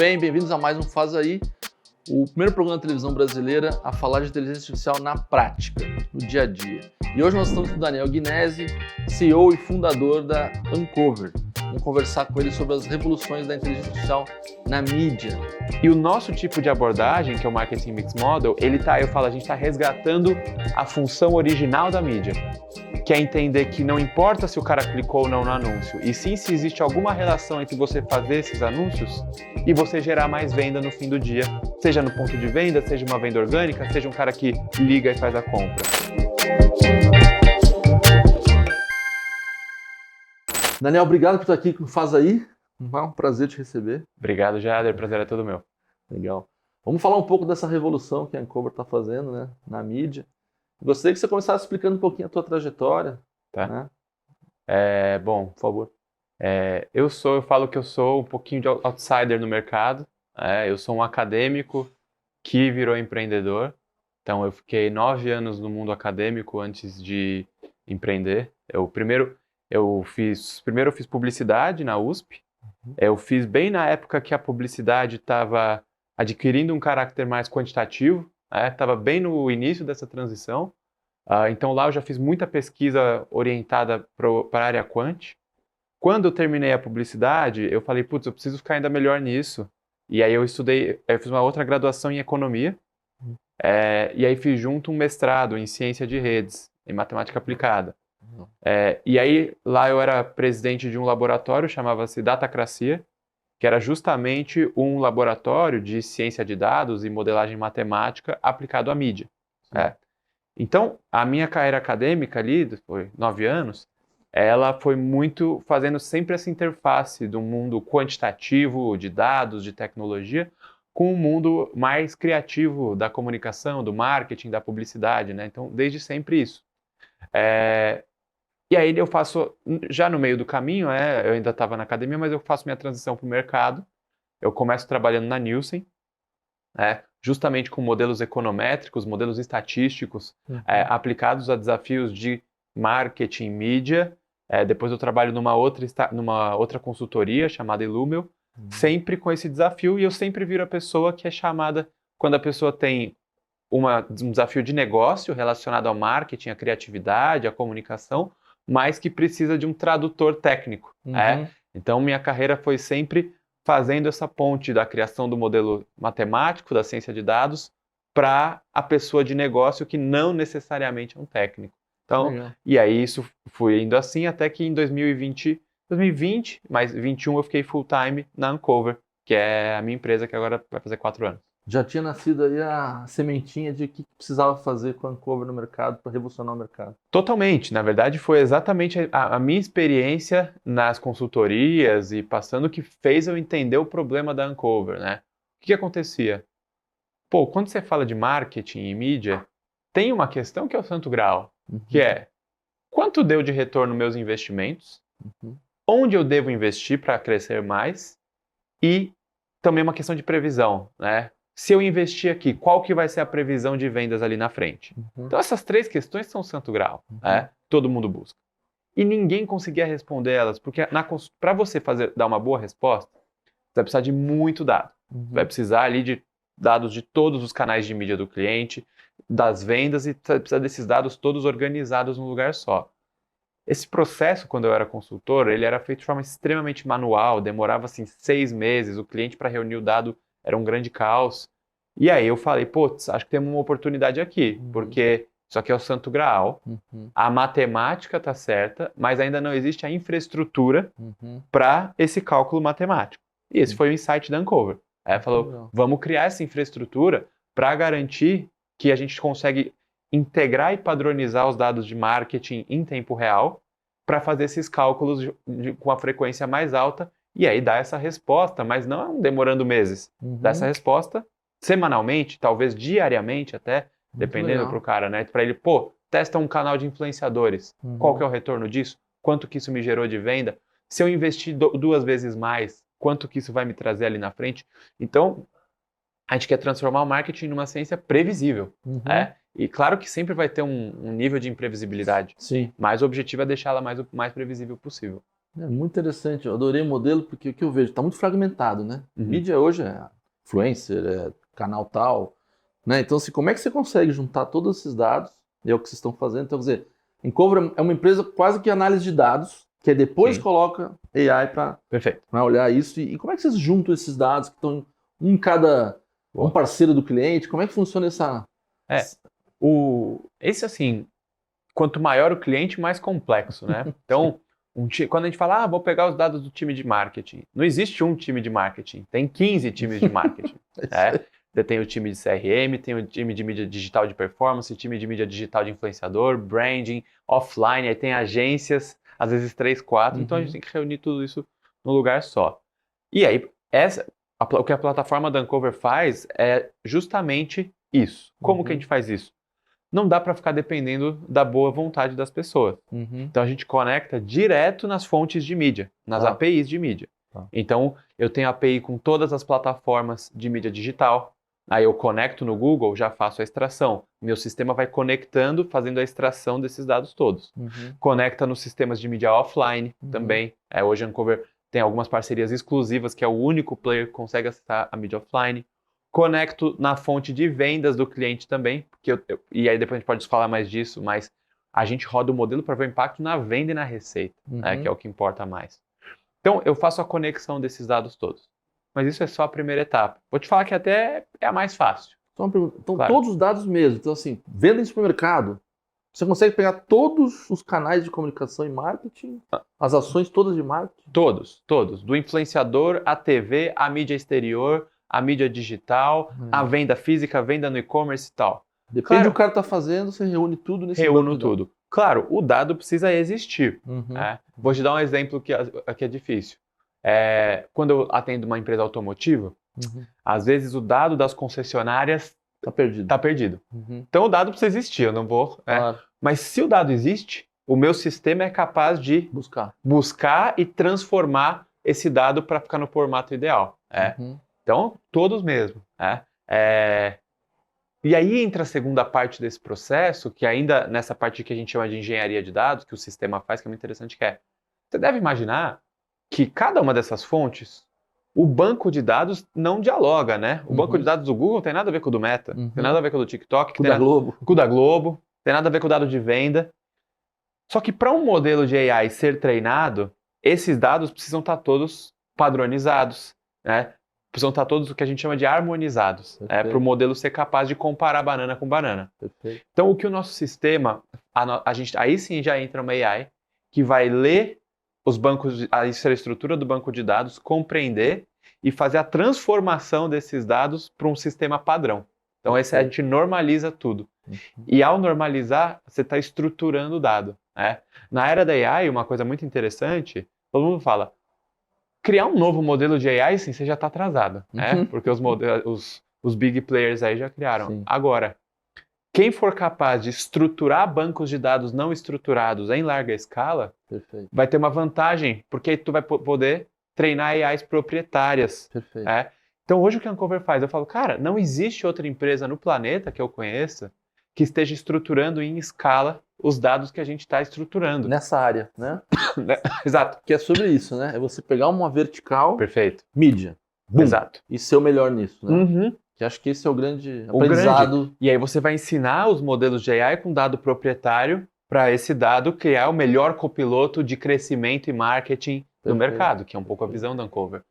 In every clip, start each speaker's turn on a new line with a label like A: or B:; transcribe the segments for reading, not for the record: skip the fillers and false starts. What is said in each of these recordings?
A: bem? Bem-vindos a mais um Faz Aí, o primeiro programa de televisão brasileira a falar de inteligência artificial na prática, no dia a dia. E hoje nós estamos com o Daniel Guinesi, CEO e fundador da Uncover. Vamos conversar com ele sobre as revoluções da inteligência artificial na mídia.
B: E o nosso tipo de abordagem, que é o Marketing Mix Model, a gente está resgatando a função original da mídia, que é entender que não importa se o cara clicou ou não no anúncio, e sim se existe alguma relação entre você fazer esses anúncios e você gerar mais venda no fim do dia, seja no ponto de venda, seja uma venda orgânica, seja um cara que liga e faz a compra.
A: Daniel, obrigado por estar aqui com o Faz Aí. É um prazer te receber.
B: Obrigado, Jader. O prazer é todo meu.
A: Legal. Vamos falar um pouco dessa revolução que a Uncover está fazendo, né, na mídia. Gostaria que você começasse explicando um pouquinho a tua trajetória.
B: Tá.
A: Né?
B: Bom, por favor. Eu falo que eu sou um pouquinho de outsider no mercado. Eu sou um acadêmico que virou empreendedor. Então, eu fiquei 9 anos no mundo acadêmico antes de empreender. Primeiro eu fiz publicidade na USP. Eu fiz bem na época que a publicidade estava adquirindo um caráter mais quantitativo. Estava bem no início dessa transição. Então lá eu já fiz muita pesquisa orientada para a área quant. Quando eu terminei a publicidade, eu falei, putz, eu preciso ficar ainda melhor nisso. E aí eu fiz uma outra graduação em economia. E aí fiz junto um mestrado em ciência de redes, em matemática aplicada. E aí lá eu era presidente de um laboratório, chamava-se Datacracia, que era justamente um laboratório de ciência de dados e modelagem matemática aplicado à mídia. Então, a minha carreira acadêmica ali, foi 9 anos, ela foi muito fazendo sempre essa interface do mundo quantitativo, de dados, de tecnologia, com o mundo mais criativo da comunicação, do marketing, da publicidade, né? Então, desde sempre isso. E aí eu faço, já no meio do caminho, eu ainda estava na academia, mas eu faço minha transição para o mercado. Eu começo trabalhando na Nielsen, justamente com modelos econométricos, modelos estatísticos, aplicados a desafios de marketing, mídia. Depois eu trabalho numa outra consultoria chamada Illumel, sempre com esse desafio, e eu sempre viro a pessoa que é chamada, quando a pessoa tem um desafio de negócio relacionado ao marketing, à criatividade, à comunicação, mas que precisa de um tradutor técnico. Então, minha carreira foi sempre fazendo essa ponte da criação do modelo matemático, da ciência de dados, para a pessoa de negócio que não necessariamente é um técnico. Então, e aí isso foi indo assim até que em 2020, mais 21 eu fiquei full time na Uncover, que é a minha empresa que agora vai fazer 4 anos.
A: Já tinha nascido aí a sementinha de que precisava fazer com a Uncover no mercado para revolucionar o mercado.
B: Totalmente. Na verdade, foi exatamente a minha experiência nas consultorias e passando que fez eu entender o problema da Uncover, né? O que acontecia? Quando você fala de marketing e mídia, tem uma questão que é o santo grau, que é quanto deu de retorno meus investimentos, onde eu devo investir para crescer mais e também uma questão de previsão, né? Se eu investir aqui, qual que vai ser a previsão de vendas ali na frente? Então essas 3 questões são santo grau, todo mundo busca. E ninguém conseguia responder elas, porque para você dar uma boa resposta, você vai precisar de muito dado. Vai precisar ali de dados de todos os canais de mídia do cliente, das vendas, e vai precisar desses dados todos organizados num lugar só. Esse processo, quando eu era consultor, ele era feito de forma extremamente manual, demorava assim 6 meses, o cliente para reunir o dado era um grande caos. E aí eu falei, acho que temos uma oportunidade aqui, porque isso aqui é o santo graal, a matemática está certa, mas ainda não existe a infraestrutura para esse cálculo matemático. E esse foi o insight da Uncover. Falou, vamos criar essa infraestrutura para garantir que a gente consegue integrar e padronizar os dados de marketing em tempo real para fazer esses cálculos com a frequência mais alta e aí dar essa resposta, mas não demorando meses. Dar essa resposta semanalmente, talvez diariamente até, dependendo para o cara, né? Para ele, testa um canal de influenciadores. Qual que é o retorno disso? Quanto que isso me gerou de venda? Se eu investir 2 vezes mais, quanto que isso vai me trazer ali na frente? Então, a gente quer transformar o marketing numa ciência previsível. E claro que sempre vai ter um nível de imprevisibilidade.
A: Sim.
B: Mas o objetivo é deixá-la mais previsível possível.
A: É muito interessante, eu adorei o modelo porque o que eu vejo está muito fragmentado, né?
B: Uhum.
A: Mídia hoje é influencer, é canal tal, né? Então, assim, como é que você consegue juntar todos esses dados? E é o que vocês estão fazendo. Então, quer dizer, Encover é uma empresa quase que análise de dados, que aí depois
B: Sim.
A: coloca AI para
B: Perfeito.
A: olhar isso. E como é que vocês juntam esses dados que estão um em cada um
B: Boa.
A: parceiro do cliente? Como é que funciona essa?
B: Esse, assim, quanto maior o cliente, mais complexo, né? Então, quando a gente fala, vou pegar os dados do time de marketing, não existe um time de marketing, tem 15 times de marketing. Né? Você tem o time de CRM, tem o time de mídia digital de performance, time de mídia digital de influenciador, branding, offline, aí tem agências, às vezes 3, 4, então a gente tem que reunir tudo isso num lugar só. E aí, o que a plataforma da Uncover faz é justamente isso. Como que a gente faz isso? Não dá para ficar dependendo da boa vontade das pessoas. Então a gente conecta direto nas fontes de mídia, nas APIs de mídia. Então eu tenho API com todas as plataformas de mídia digital. Aí eu conecto no Google, já faço a extração. Meu sistema vai conectando, fazendo a extração desses dados todos. Conecta nos sistemas de mídia offline também. Hoje a Uncover tem algumas parcerias exclusivas, que é o único player que consegue acessar a mídia offline. Conecto na fonte de vendas do cliente também, porque e aí depois a gente pode falar mais disso, mas a gente roda o modelo para ver o impacto na venda e na receita, né, que é o que importa mais. Então, eu faço a conexão desses dados todos. Mas isso é só a primeira etapa. Vou te falar que até é a mais fácil.
A: Então,
B: Claro.
A: todos os dados mesmo. Então, assim, venda em supermercado, você consegue pegar todos os canais de comunicação e marketing, as ações todas de marketing?
B: Todos. Do influenciador, a TV, a mídia exterior, a mídia digital, a venda física, a venda no e-commerce e tal.
A: Depende do que o cara está fazendo, você reúne tudo nesse banco
B: Reúno
A: de dados.
B: tudo. Claro, o dado precisa existir. Né? Vou te dar um exemplo que é difícil. Quando eu atendo uma empresa automotiva, às vezes o dado das concessionárias está perdido. Então o dado precisa existir, eu não vou...
A: Claro.
B: Mas se o dado existe, o meu sistema é capaz de buscar e transformar esse dado para ficar no formato ideal. Então, todos mesmo. E aí entra a segunda parte desse processo, que ainda nessa parte que a gente chama de engenharia de dados, que o sistema faz, que é muito interessante, que é... Você deve imaginar que cada uma dessas fontes, o banco de dados não dialoga, né? O banco de dados do Google tem nada a ver com o do Meta, tem nada a ver com o do TikTok,
A: com o
B: da Globo, tem nada a ver com o dado de venda. Só que para um modelo de AI ser treinado, esses dados precisam estar todos padronizados, né? Precisam estar todos o que a gente chama de harmonizados, para o modelo ser capaz de comparar banana com banana.
A: Perfeito.
B: Então, o que o nosso sistema, aí sim já entra uma AI que vai ler os bancos, a infraestrutura do banco de dados, compreender e fazer a transformação desses dados para um sistema padrão. Então, a gente normaliza tudo. E ao normalizar, você está estruturando o dado. Na era da AI, uma coisa muito interessante, todo mundo fala, criar um novo modelo de AI, sim, você já está atrasado, porque os big players aí já criaram.
A: Sim.
B: Agora, quem for capaz de estruturar bancos de dados não estruturados em larga escala, vai ter uma vantagem, porque aí tu vai poder treinar AIs proprietárias. Então, hoje o que a Uncover faz? Eu falo, cara, não existe outra empresa no planeta que eu conheça que esteja estruturando em escala os dados que a gente está estruturando.
A: Nessa área, né?
B: Exato.
A: Que é sobre isso, né? É você pegar uma vertical,
B: Perfeito.
A: mídia,
B: Exato.
A: e ser o melhor nisso, né? Que acho que esse é o grande aprendizado.
B: E aí você vai ensinar os modelos de AI com dado proprietário para esse dado criar o melhor copiloto de crescimento e marketing do mercado, que é um pouco a visão da Uncover.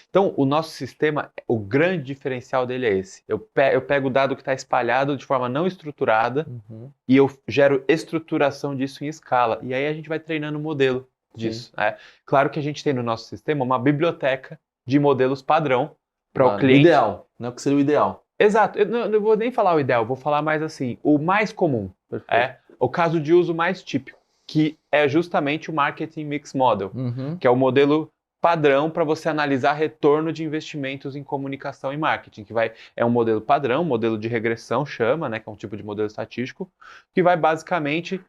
B: Então, o nosso sistema, o grande diferencial dele é esse. Eu pego o dado que está espalhado de forma não estruturada e eu gero estruturação disso em escala. E aí a gente vai treinando o modelo disso. Claro que a gente tem no nosso sistema uma biblioteca de modelos padrão para o cliente.
A: Ideal, né? O que seria o ideal.
B: Exato. Eu não vou nem falar o ideal, vou falar mais assim, o mais comum. O caso de uso mais típico, que é justamente o Marketing Mix Model, que é o modelo padrão para você analisar retorno de investimentos em comunicação e marketing, que é um modelo padrão, modelo de regressão chama, né, que é um tipo de modelo estatístico, que vai basicamente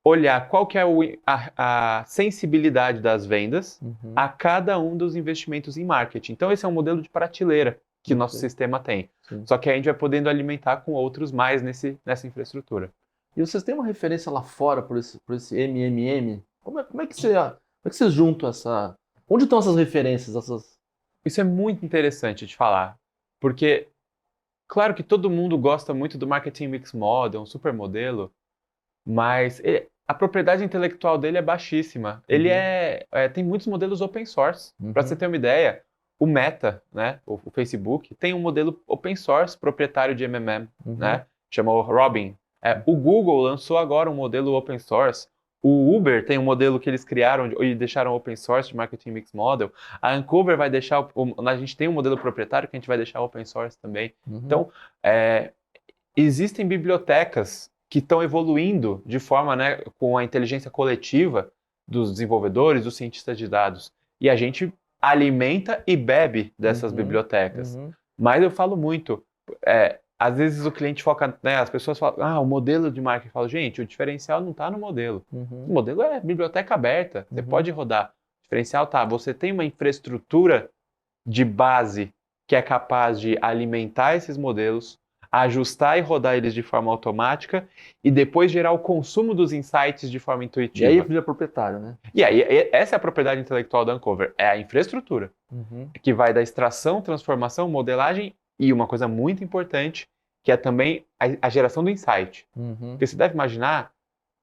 B: olhar qual que é a sensibilidade das vendas a cada um dos investimentos em marketing. Então esse é um modelo de prateleira que nosso sistema tem. Só que a gente vai podendo alimentar com outros mais nessa infraestrutura.
A: E vocês têm uma referência lá fora por esse MMM? Como é que você é que vocês juntam essa... Onde estão essas referências?
B: Isso é muito interessante de falar, porque claro que todo mundo gosta muito do Marketing Mix Model, um super modelo, mas a propriedade intelectual dele é baixíssima. Ele tem muitos modelos open source. Para você ter uma ideia, o Meta, né, o Facebook, tem um modelo open source proprietário de MMM, né, chamou Robin. O Google lançou agora um modelo open source. O Uber tem um modelo que eles criaram e deixaram open source de Marketing Mix Model. A Uncover vai deixar... A gente tem um modelo proprietário que a gente vai deixar open source também. Então, existem bibliotecas que estão evoluindo de forma, né, com a inteligência coletiva dos desenvolvedores, dos cientistas de dados. E a gente alimenta e bebe dessas bibliotecas. Mas eu falo muito... às vezes o cliente foca, né, as pessoas falam, o modelo de marketing. Eu falo, gente, o diferencial não está no modelo. O modelo é biblioteca aberta, você pode rodar. O diferencial você tem uma infraestrutura de base que é capaz de alimentar esses modelos, ajustar e rodar eles de forma automática e depois gerar o consumo dos insights de forma intuitiva.
A: E aí vira proprietário, né?
B: E aí, essa é a propriedade intelectual da Uncover, é a infraestrutura, que vai da extração, transformação, modelagem e uma coisa muito importante, que é também a geração do insight. Porque você deve imaginar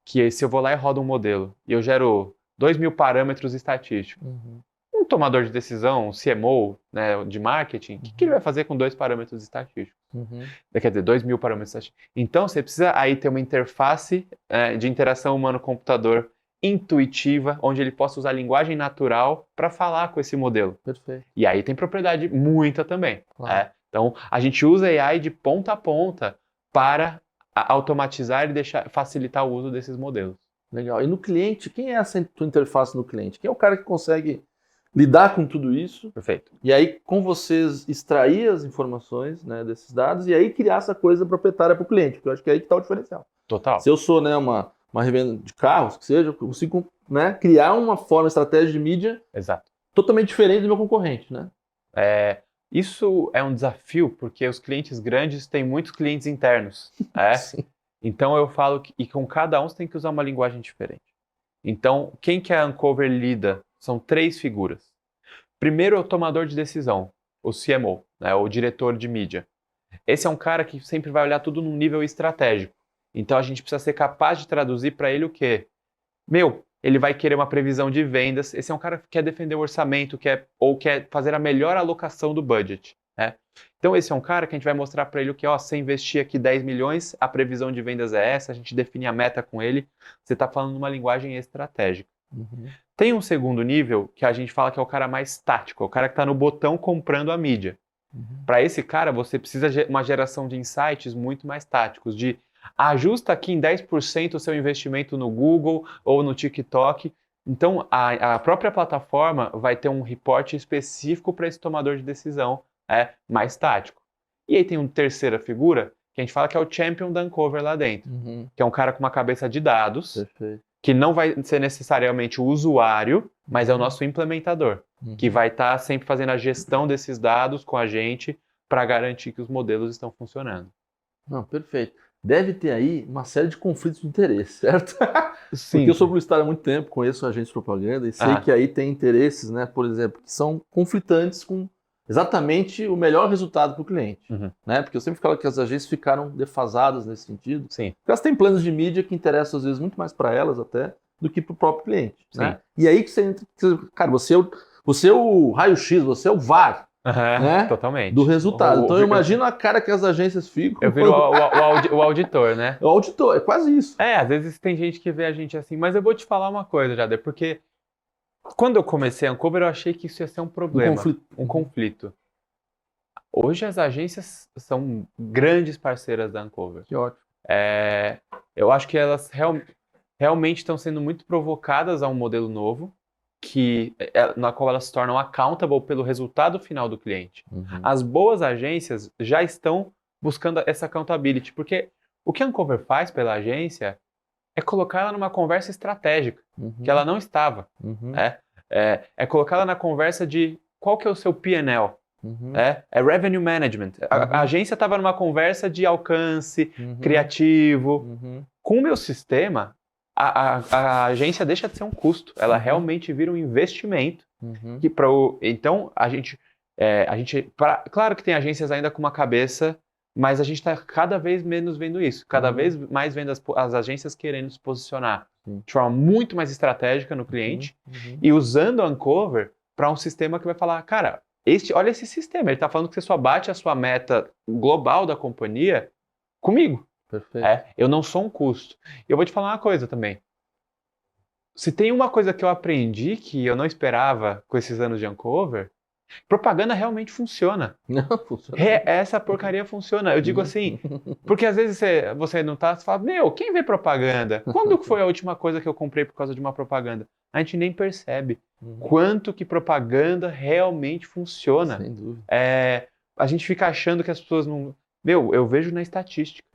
B: que se eu vou lá e rodo um modelo e eu gero 2.000 parâmetros estatísticos, um tomador de decisão, um CMO, né, de marketing, o que ele vai fazer com 2 parâmetros estatísticos? Quer dizer, 2.000 parâmetros estatísticos. Então, você precisa aí ter uma interface de interação humano-computador intuitiva, onde ele possa usar a linguagem natural para falar com esse modelo.
A: Perfeito.
B: E aí tem propriedade muita também.
A: Claro.
B: Então, a gente usa AI de ponta a ponta para automatizar e facilitar o uso desses modelos.
A: Legal. E no cliente, quem é essa tua interface no cliente? Quem é o cara que consegue lidar com tudo isso?
B: Perfeito.
A: E aí, com vocês, extrair as informações, né, desses dados e aí criar essa coisa proprietária para o cliente, porque eu acho que é aí que está o diferencial.
B: Total.
A: Se eu sou, né, uma revenda de carros, que seja, eu consigo, né, criar uma forma, estratégia de mídia totalmente diferente do meu concorrente, né?
B: Isso é um desafio, porque os clientes grandes têm muitos clientes internos.
A: Sim.
B: Então eu falo que com cada um você tem que usar uma linguagem diferente. Então, quem que a Uncover lida? São 3 figuras. Primeiro é o tomador de decisão, o CMO, né, o diretor de mídia. Esse é um cara que sempre vai olhar tudo num nível estratégico. Então a gente precisa ser capaz de traduzir para ele o quê? Ele vai querer uma previsão de vendas. Esse é um cara que quer defender o orçamento, quer fazer a melhor alocação do budget. Né? Então esse é um cara que a gente vai mostrar para ele o que, você investir aqui 10 milhões, a previsão de vendas é essa, a gente define a meta com ele, você está falando uma linguagem estratégica. Tem um segundo nível que a gente fala que é o cara mais tático, é o cara que está no botão comprando a mídia. Para esse cara, você precisa de uma geração de insights muito mais táticos, de ajusta aqui em 10% o seu investimento no Google ou no TikTok. Então, a própria plataforma vai ter um reporte específico para esse tomador de decisão mais tático. E aí tem uma terceira figura, que a gente fala que é o champion da Uncover lá dentro, que é um cara com uma cabeça de dados,
A: Perfeito.
B: que não vai ser necessariamente o usuário, mas é o nosso implementador, que vai estar sempre fazendo a gestão desses dados com a gente para garantir que os modelos estão funcionando.
A: Não, perfeito. Deve ter aí uma série de conflitos de interesse, certo?
B: Sim.
A: Porque eu sou publicitário há muito tempo, conheço agentes de propaganda e sei que aí tem interesses, né, por exemplo, que são conflitantes com exatamente o melhor resultado para o cliente. Né? Porque eu sempre falo que as agências ficaram defasadas nesse sentido.
B: Sim.
A: Porque elas têm planos de mídia que interessam às vezes muito mais para elas até do que para o próprio cliente. Né? E aí que você entra, cara, você é o raio-x, você é o VAR. Né?
B: Totalmente.
A: Do resultado. Então eu imagino a cara que as agências ficam.
B: Eu viro o auditor, né?
A: O auditor, é quase isso.
B: Às vezes tem gente que vê a gente assim, mas eu vou te falar uma coisa, Jader, porque quando eu comecei a Uncover, eu achei que isso ia ser um problema. Um conflito. Hoje as agências são grandes parceiras da Uncover.
A: Que ótimo.
B: Eu acho que elas realmente estão sendo muito provocadas a um modelo novo, na qual elas se tornam accountable pelo resultado final do cliente. As boas agências já estão buscando essa accountability, porque o que a Uncover faz pela agência é colocar ela numa conversa estratégica, que ela não estava. É colocar ela na conversa de qual que é o seu P&L. É revenue management. A agência estava numa conversa de alcance, criativo. Com o meu sistema, a agência deixa de ser um custo, ela realmente vira um investimento. Que então, claro que tem agências ainda com uma cabeça, mas a gente está cada vez menos vendo isso, cada vez mais vendo as agências querendo se posicionar de forma muito mais estratégica no cliente e usando o Uncover para um sistema que vai falar, cara, olha esse sistema, ele está falando que você só bate a sua meta global da companhia comigo.
A: Perfeito.
B: Eu não sou um custo. E eu vou te falar uma coisa também. Se tem uma coisa que eu aprendi que eu não esperava com esses anos de Uncover, propaganda realmente funciona.
A: Não, funciona.
B: Essa porcaria funciona. Eu digo assim, porque às vezes você não tá, você fala, quem vê propaganda? Quando foi a última coisa que eu comprei por causa de uma propaganda? A gente nem percebe quanto que propaganda realmente funciona.
A: Sem dúvida.
B: A gente fica achando que as pessoas não... eu vejo na estatística.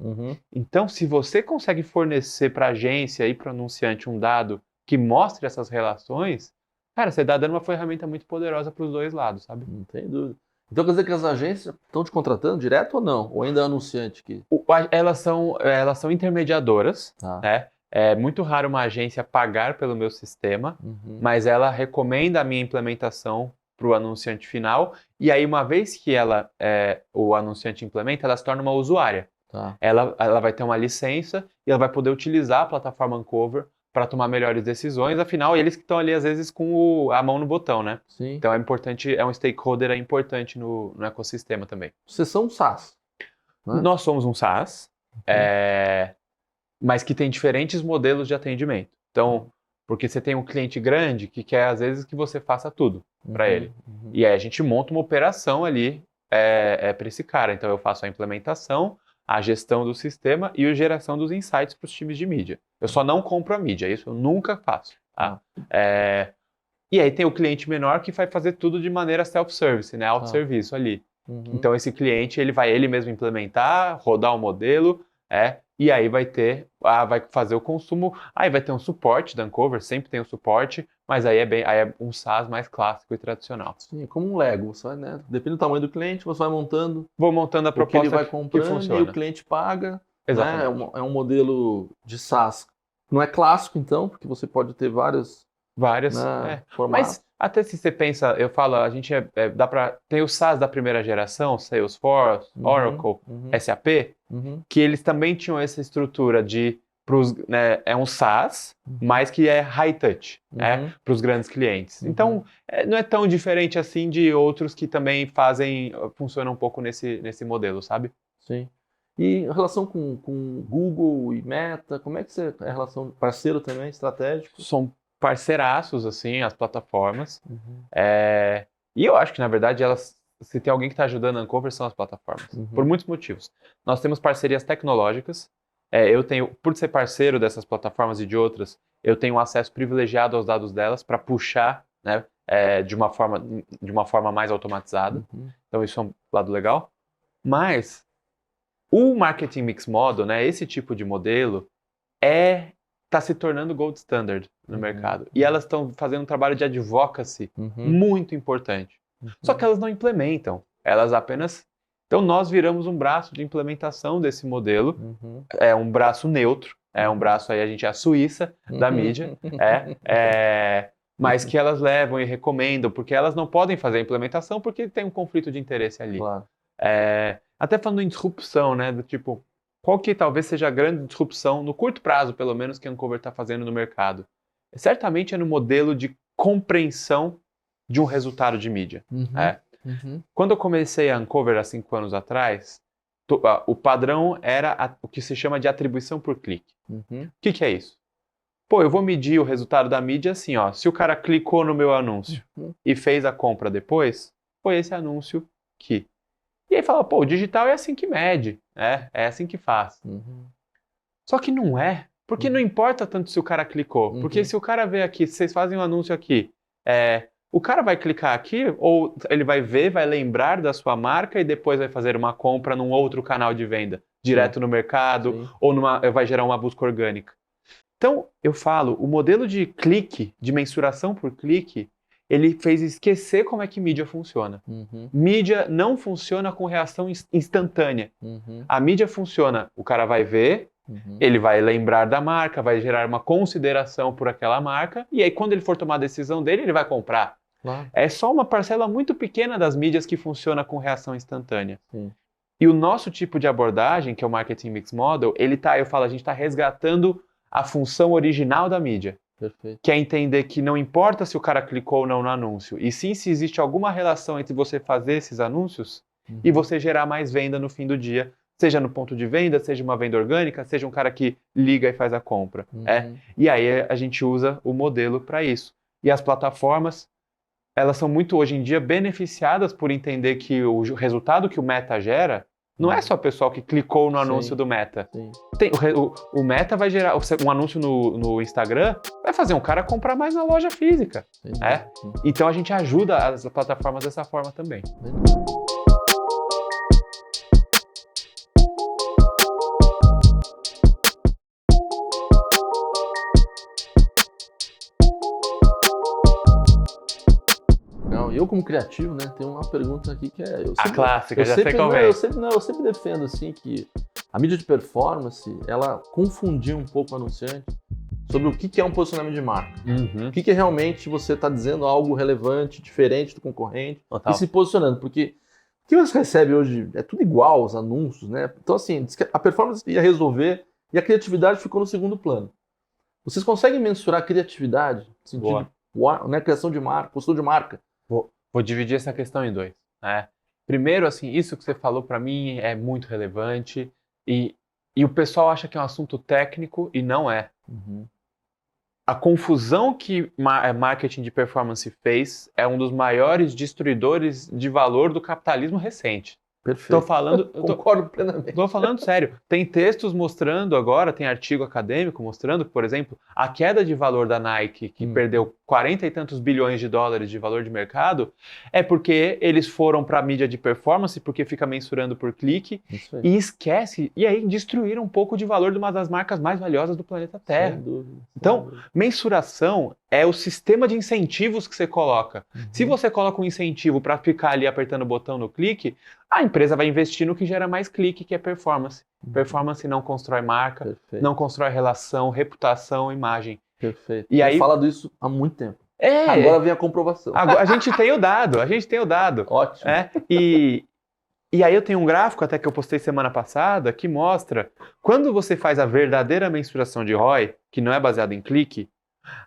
B: Então, se você consegue fornecer para a agência e para o anunciante um dado que mostre essas relações, cara, você está dando uma ferramenta muito poderosa para os dois lados, sabe?
A: Não tem dúvida. Então quer dizer que as agências estão te contratando direto ou não? Ou ainda é anunciante aqui?
B: Elas são intermediadoras,
A: Tá.
B: né? É muito raro uma agência pagar pelo meu sistema, mas ela recomenda a minha implementação para o anunciante final, e aí uma vez que o anunciante implementa, ela se torna uma usuária.
A: Tá.
B: Ela vai ter uma licença e ela vai poder utilizar a plataforma Uncover para tomar melhores decisões, afinal, eles que estão ali, às vezes, com a mão no botão, né?
A: Sim.
B: Então, é importante, um stakeholder importante no ecossistema também.
A: Vocês são um SaaS, né?
B: Nós somos um SaaS, mas que tem diferentes modelos de atendimento. Então, porque você tem um cliente grande que quer, às vezes, que você faça tudo para ele. E aí a gente monta uma operação ali para esse cara. Então, eu faço a implementação, a gestão do sistema e a geração dos insights para os times de mídia. Eu só não compro a mídia, isso eu nunca faço. Tá? E aí tem o cliente menor que vai fazer tudo de maneira self-service, né? Autosserviço ali. Então esse cliente ele vai ele mesmo implementar, rodar o modelo, e aí vai fazer o consumo, aí vai ter um suporte da Uncover, sempre tem um suporte, mas aí é um SaaS mais clássico e tradicional.
A: Sim, como um Lego, você vai, né? Depende do tamanho do cliente, você vai montando.
B: Vou montando a proposta
A: que ele vai comprando
B: que funciona.
A: E o cliente paga.
B: Exatamente.
A: Né? É um modelo de SaaS. Não é clássico, então, porque você pode ter vários formatos.
B: Mas até se você pensa, eu falo, a gente tem o SaaS da primeira geração, Salesforce, Oracle, SAP, que eles também tinham essa estrutura é um SaaS, mas que é high touch, para os grandes clientes. Então, não é tão diferente assim de outros que também funcionam um pouco nesse modelo, sabe?
A: Sim. E em relação com Google e Meta, como é que você é relação parceiro também, estratégico?
B: São parceiraços, assim, as plataformas. E eu acho que, na verdade, se tem alguém que está ajudando a Uncover, são as plataformas. Por muitos motivos. Nós temos parcerias tecnológicas. Por ser parceiro dessas plataformas e de outras, eu tenho acesso privilegiado aos dados delas para puxar, né, de uma forma mais automatizada. Então, isso é um lado legal. Mas o Marketing Mix Model, né, esse tipo de modelo, está se tornando gold standard no mercado. E elas estão fazendo um trabalho de advocacy muito importante. Só que elas não implementam. Elas apenas... Então, nós viramos um braço de implementação desse modelo. É um braço neutro. É um braço, aí a gente é a Suíça da mídia. Mas que elas levam e recomendam, porque elas não podem fazer a implementação porque tem um conflito de interesse ali.
A: Claro.
B: Até falando em disrupção, né? Do tipo, qual que talvez seja a grande disrupção, no curto prazo, pelo menos, que a Uncover está fazendo no mercado? Certamente é no modelo de compreensão de um resultado de mídia. Quando eu comecei a Uncover há 5 anos atrás, o padrão era o que se chama de atribuição por clique. O que é isso? Eu vou medir o resultado da mídia assim, ó. Se o cara clicou no meu anúncio e fez a compra depois, foi esse anúncio que... E aí fala, o digital é assim que mede, é assim que faz. Só que não é, porque não importa tanto se o cara clicou, porque se o cara vê aqui, se vocês fazem um anúncio aqui, o cara vai clicar aqui, ou ele vai ver, vai lembrar da sua marca e depois vai fazer uma compra num outro canal de venda, direto no mercado, ou vai gerar uma busca orgânica. Então, eu falo, o modelo de clique, de mensuração por clique, ele fez esquecer como é que mídia funciona. Mídia não funciona com reação instantânea. A mídia funciona, o cara vai ver, Ele vai lembrar da marca, vai gerar uma consideração por aquela marca, e aí quando ele for tomar a decisão dele, ele vai comprar.
A: Claro.
B: É só uma parcela muito pequena das mídias que funciona com reação instantânea.
A: Sim.
B: E o nosso tipo de abordagem, que é o Marketing Mix Model, a gente está resgatando a função original da mídia.
A: Perfeito.
B: Que é entender que não importa se o cara clicou ou não no anúncio, e sim se existe alguma relação entre você fazer esses anúncios e você gerar mais venda no fim do dia, seja no ponto de venda, seja uma venda orgânica, seja um cara que liga e faz a compra. E aí a gente usa o modelo para isso. E as plataformas, elas são muito, hoje em dia, beneficiadas por entender que o resultado que o Meta gera não é só o pessoal que clicou no anúncio do Meta.
A: Sim.
B: O Meta vai gerar um anúncio no Instagram, vai fazer um cara comprar mais na loja física. Então a gente ajuda as plataformas dessa forma também.
A: Eu, como criativo, né, tenho uma pergunta aqui que é...
B: A clássica, já sei qual é.
A: Eu sempre defendo, assim, que a mídia de performance, ela confundiu um pouco o anunciante sobre o que é um posicionamento de marca. O que é realmente você está dizendo algo relevante, diferente do concorrente, e se posicionando. Porque o que você recebe hoje é tudo igual, os anúncios, né? Então, assim, diz que a performance ia resolver e a criatividade ficou no segundo plano. Vocês conseguem mensurar a criatividade, no sentido de, né, criação de marca, postura de marca?
B: Vou dividir essa questão em dois. Né? Primeiro, assim, isso que você falou para mim é muito relevante e o pessoal acha que é um assunto técnico e não é. A confusão que marketing de performance fez é um dos maiores destruidores de valor do capitalismo recente.
A: Perfeito.
B: Concordo plenamente. Estou falando sério. Tem textos mostrando agora, tem artigo acadêmico mostrando que, por exemplo, a queda de valor da Nike, que perdeu 40 e tantos bilhões de dólares de valor de mercado, é porque eles foram para a mídia de performance, porque fica mensurando por clique, e esquece, e aí destruíram um pouco de valor de uma das marcas mais valiosas do planeta Terra. Então, mensuração é o sistema de incentivos que você coloca. Se você coloca um incentivo para ficar ali apertando o botão no clique, a empresa vai investir no que gera mais clique, que é performance. Performance não constrói marca, não constrói relação, reputação, imagem.
A: Perfeito.
B: E aí
A: falado isso há muito tempo. Agora vem a comprovação.
B: Agora, a gente tem o dado.
A: Ótimo.
B: E aí eu tenho um gráfico, até que eu postei semana passada, que mostra quando você faz a verdadeira mensuração de ROI, que não é baseada em clique,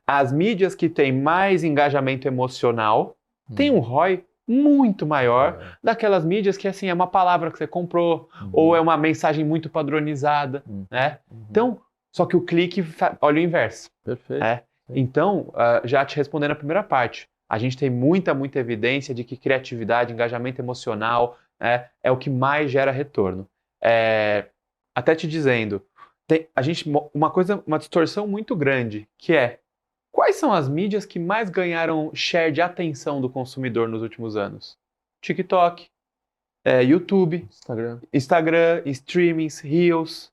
B: as mídias que têm mais engajamento emocional têm um ROI muito maior daquelas mídias que, assim, é uma palavra que você comprou ou é uma mensagem muito padronizada, né? Então, só que o clique olha o inverso.
A: Perfeito.
B: Então, já te respondendo a primeira parte, a gente tem muita Evidência de que criatividade, engajamento emocional é o que mais gera retorno. Até te dizendo, uma distorção muito grande, que é quais são as mídias que mais ganharam share de atenção do consumidor nos últimos anos? TikTok, YouTube, Instagram, streamings, Reels.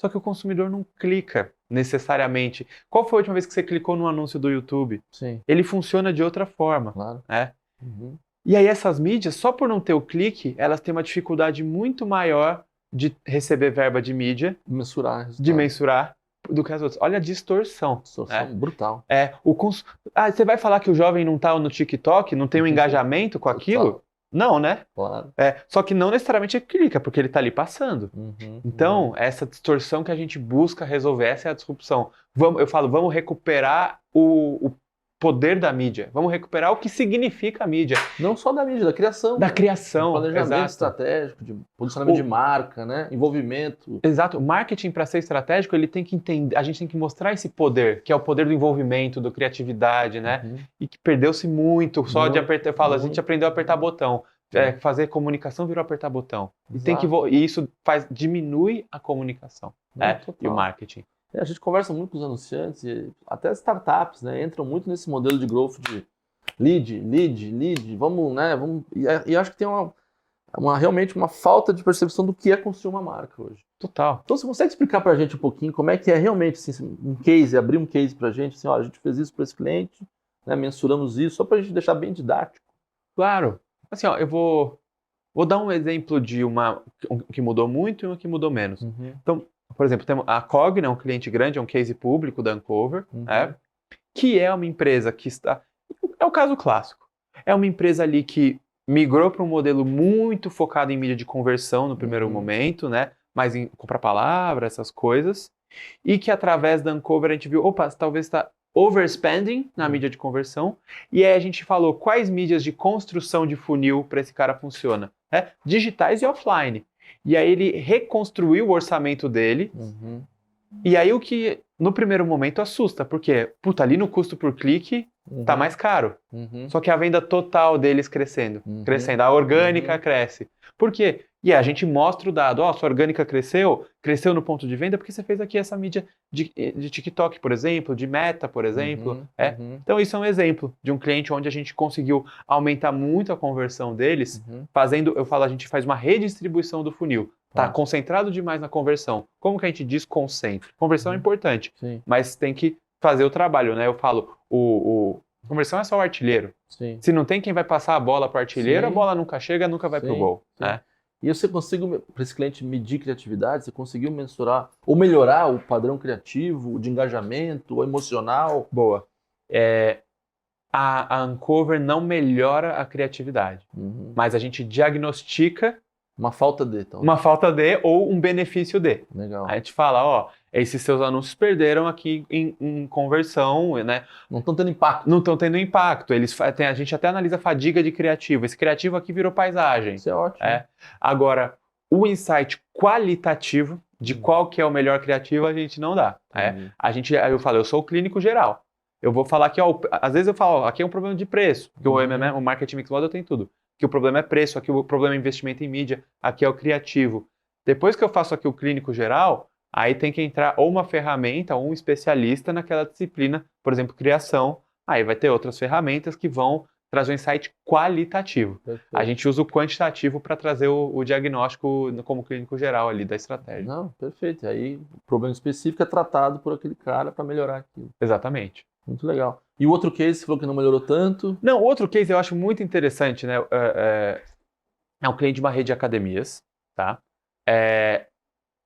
B: Só que o consumidor não clica necessariamente. Qual foi a última vez que você clicou no anúncio do YouTube?
A: Sim.
B: Ele funciona de outra forma.
A: Claro.
B: E aí essas mídias, só por não ter o clique, elas têm uma dificuldade muito maior de receber verba de mídia, de mensurar, do que as outras. Olha a distorção.
A: Brutal.
B: Você vai falar que o jovem não está no TikTok, não tem um engajamento com aquilo? Não, né?
A: Claro.
B: Só que não necessariamente ele clica, porque ele está ali passando. Então, essa distorção que a gente busca resolver, essa é a disrupção. Vamos recuperar o poder da mídia. Vamos recuperar o que significa a mídia.
A: Não só da mídia, da criação.
B: Da criação,
A: planejamento estratégico, de posicionamento de marca, né? Envolvimento.
B: Exato. O marketing, para ser estratégico, ele tem que entender, a gente tem que mostrar esse poder, que é o poder do envolvimento, da criatividade, né? E que perdeu-se muito só de apertar. A gente aprendeu a apertar botão. Fazer comunicação virou apertar botão. E isso diminui a comunicação, e o marketing.
A: A gente conversa muito com os anunciantes, e até as startups, né, entram muito nesse modelo de growth de lead, vamos, né, e acho que tem realmente uma falta de percepção do que é construir uma marca hoje.
B: Total.
A: Então você consegue explicar pra gente um pouquinho como é que é realmente assim, um case, abrir um case pra gente, assim, ó, a gente fez isso para esse cliente, né, mensuramos isso, só pra gente deixar bem didático.
B: Claro. Assim, ó, eu vou dar um exemplo de uma que mudou muito e uma que mudou menos. Então, por exemplo, temos a Cogna, um cliente grande, é um case público da Uncover, né? Que é uma empresa que está... É o caso clássico. É uma empresa ali que migrou para um modelo muito focado em mídia de conversão no primeiro momento, né? Mais em comprar palavra, essas coisas. E que através da Uncover a gente viu, opa, talvez está overspending na mídia de conversão. E aí a gente falou quais mídias de construção de funil para esse cara funciona. Né? Digitais e offline. E aí ele reconstruiu o orçamento dele. E aí o que no primeiro momento assusta, porque, puta, ali no custo por clique tá mais caro. Só que a venda total deles crescendo. A orgânica cresce. Por quê? E a gente mostra o dado, sua orgânica cresceu no ponto de venda porque você fez aqui essa mídia de TikTok, por exemplo, de Meta, por exemplo. Então isso é um exemplo de um cliente onde a gente conseguiu aumentar muito a conversão deles, fazendo, a gente faz uma redistribuição do funil. Tá concentrado demais na conversão. Como que a gente desconcentra? Conversão é importante, mas tem que fazer o trabalho, né? Eu falo, conversão é só o artilheiro. Se não tem quem vai passar a bola para o artilheiro, a bola nunca chega, nunca vai pro gol. Né?
A: E você conseguiu, para esse cliente medir criatividade, você conseguiu mensurar ou melhorar o padrão criativo, de engajamento, o emocional?
B: Boa. A Uncover não melhora a criatividade, mas a gente diagnostica
A: uma falta de, então.
B: Uma falta de ou um benefício de.
A: Legal.
B: A gente fala, esses seus anúncios perderam aqui em conversão, né?
A: Não estão tendo impacto.
B: Não estão tendo impacto. A gente até analisa a fadiga de criativo. Esse criativo aqui virou paisagem.
A: Isso é ótimo.
B: Agora, o insight qualitativo de qual que é o melhor criativo, a gente não dá. Eu falo, eu sou o clínico geral. Eu vou falar que, às vezes eu falo, aqui é um problema de preço, porque o Marketing Mix Model tem tudo. Aqui o problema é preço, aqui o problema é investimento em mídia, aqui é o criativo. Depois que eu faço aqui o clínico geral, aí tem que entrar ou uma ferramenta ou um especialista naquela disciplina, por exemplo, criação. Aí vai ter outras ferramentas que vão trazer um insight qualitativo. Perfeito. A gente usa o quantitativo para trazer o diagnóstico como clínico geral ali da estratégia.
A: Não, perfeito. Aí o problema específico é tratado por aquele cara para melhorar aquilo.
B: Exatamente.
A: Muito legal. E o outro case, você falou que não melhorou tanto?
B: Não, o outro case eu acho muito interessante, né? É um cliente de uma rede de academias, tá?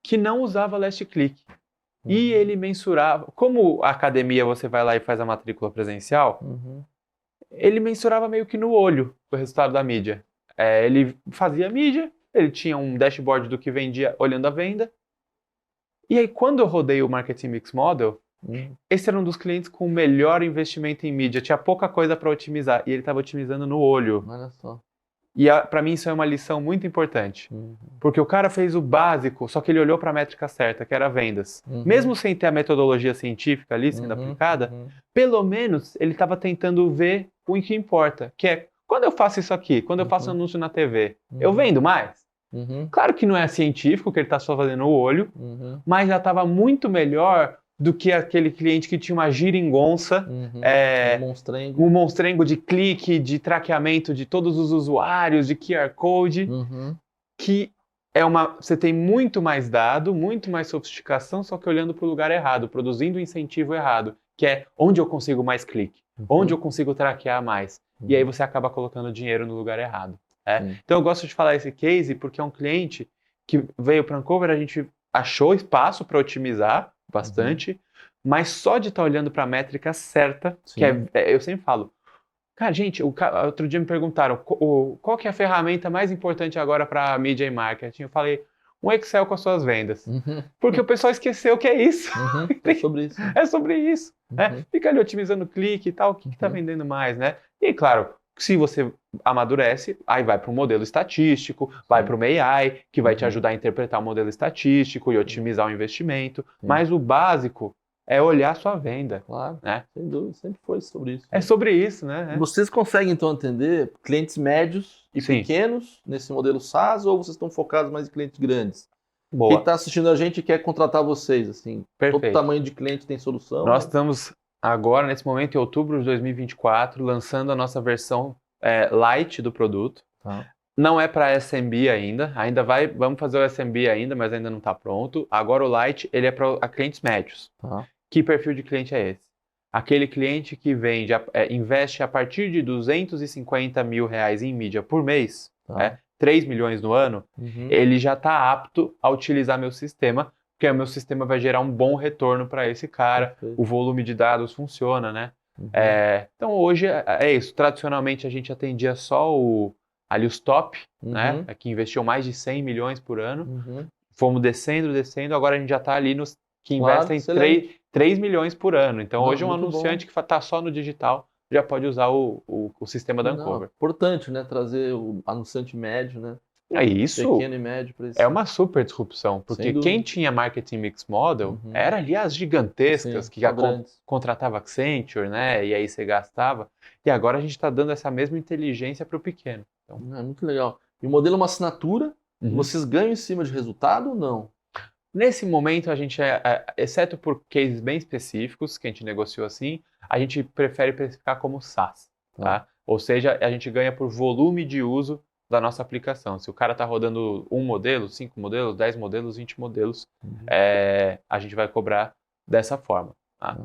B: Que não usava Last Click. E ele mensurava... Como a academia você vai lá e faz a matrícula presencial, ele mensurava meio que no olho o resultado da mídia. Ele fazia mídia, ele tinha um dashboard do que vendia olhando a venda. E aí, quando eu rodei o Marketing Mix Model, esse era um dos clientes com o melhor investimento em mídia. Tinha pouca coisa para otimizar. E ele estava otimizando no olho.
A: Olha só.
B: E para mim isso é uma lição muito importante. Porque o cara fez o básico, só que ele olhou para a métrica certa, que era vendas. Mesmo sem ter a metodologia científica ali sendo aplicada, pelo menos ele estava tentando ver o que importa. Que é, quando eu faço isso aqui, quando eu faço anúncio na TV, eu vendo mais? Claro que não é científico, que ele está só fazendo o olho, mas já estava muito melhor do que aquele cliente que tinha uma geringonça, um monstrengo de clique, de traqueamento de todos os usuários, de QR Code, que você tem muito mais dado, muito mais sofisticação, só que olhando para o lugar errado, produzindo o incentivo errado, que é onde eu consigo mais clique, onde eu consigo traquear mais, e aí você acaba colocando dinheiro no lugar errado. Então eu gosto de falar esse case porque é um cliente que veio para a Uncover, a gente achou espaço para otimizar bastante, mas só de estar olhando para a métrica certa, que eu sempre falo, cara, gente, outro dia me perguntaram qual que é a ferramenta mais importante agora para mídia e marketing? Eu falei, um Excel com as suas vendas. Porque o pessoal esqueceu que é isso.
A: É sobre isso.
B: É sobre isso. Fica ali otimizando o clique e tal, o que está vendendo mais, né? E claro, se você amadurece, aí vai para um modelo estatístico, vai para uma AI, que vai te ajudar a interpretar o modelo estatístico e otimizar o investimento. Mas o básico é olhar a sua venda.
A: Claro,
B: né?
A: Sem dúvida, sempre foi sobre isso.
B: É sobre isso, né?
A: Vocês conseguem, então, atender clientes médios e pequenos nesse modelo SaaS ou vocês estão focados mais em clientes grandes?
B: Boa.
A: Quem está assistindo a gente quer contratar vocês, assim,
B: Perfeito.
A: Todo tamanho de cliente tem solução?
B: Nós estamos agora, nesse momento, em outubro de 2024, lançando a nossa versão light do produto. Não é para SMB ainda, vamos fazer o SMB ainda, mas ainda não está pronto. Agora o light, ele é para clientes médios. Que perfil de cliente é esse? Aquele cliente que investe a partir de R$250 mil em mídia por mês, 3 milhões no ano, ele já está apto a utilizar meu sistema, porque o meu sistema vai gerar um bom retorno para esse cara,
A: Perfeito.
B: o volume de dados funciona, né?
A: Uhum.
B: Então hoje é isso. Tradicionalmente a gente atendia só ali os top, né? Que investiam mais de 100 milhões por ano.
A: Uhum.
B: Fomos descendo, agora a gente já está ali nos que
A: Claro,
B: investem
A: excelente.
B: 3 milhões por ano. Então
A: Não,
B: hoje um
A: muito
B: anunciante que está só no digital já pode usar o sistema da
A: Não,
B: Uncover.
A: importante, né? Trazer o anunciante médio, né?
B: Isso
A: Pequeno e médio para esse.
B: é uma super disrupção,
A: Sem
B: porque
A: dúvida.
B: quem tinha marketing mix model
A: Uhum.
B: era ali as gigantescas
A: Sim,
B: que
A: só grandes.
B: contratava Accenture, né? E aí você gastava. E agora a gente está dando essa mesma inteligência para o pequeno. Então,
A: É muito legal. E o modelo é uma assinatura,
B: Uhum.
A: vocês ganham em cima de resultado ou não?
B: Nesse momento, a gente, exceto por cases bem específicos que a gente negociou assim, a gente prefere precificar como SaaS, tá? Ou seja, a gente ganha por volume de uso da nossa aplicação. Se o cara está rodando um modelo, 5 modelos, 10 modelos, 20 modelos, a gente vai cobrar dessa forma. Tá?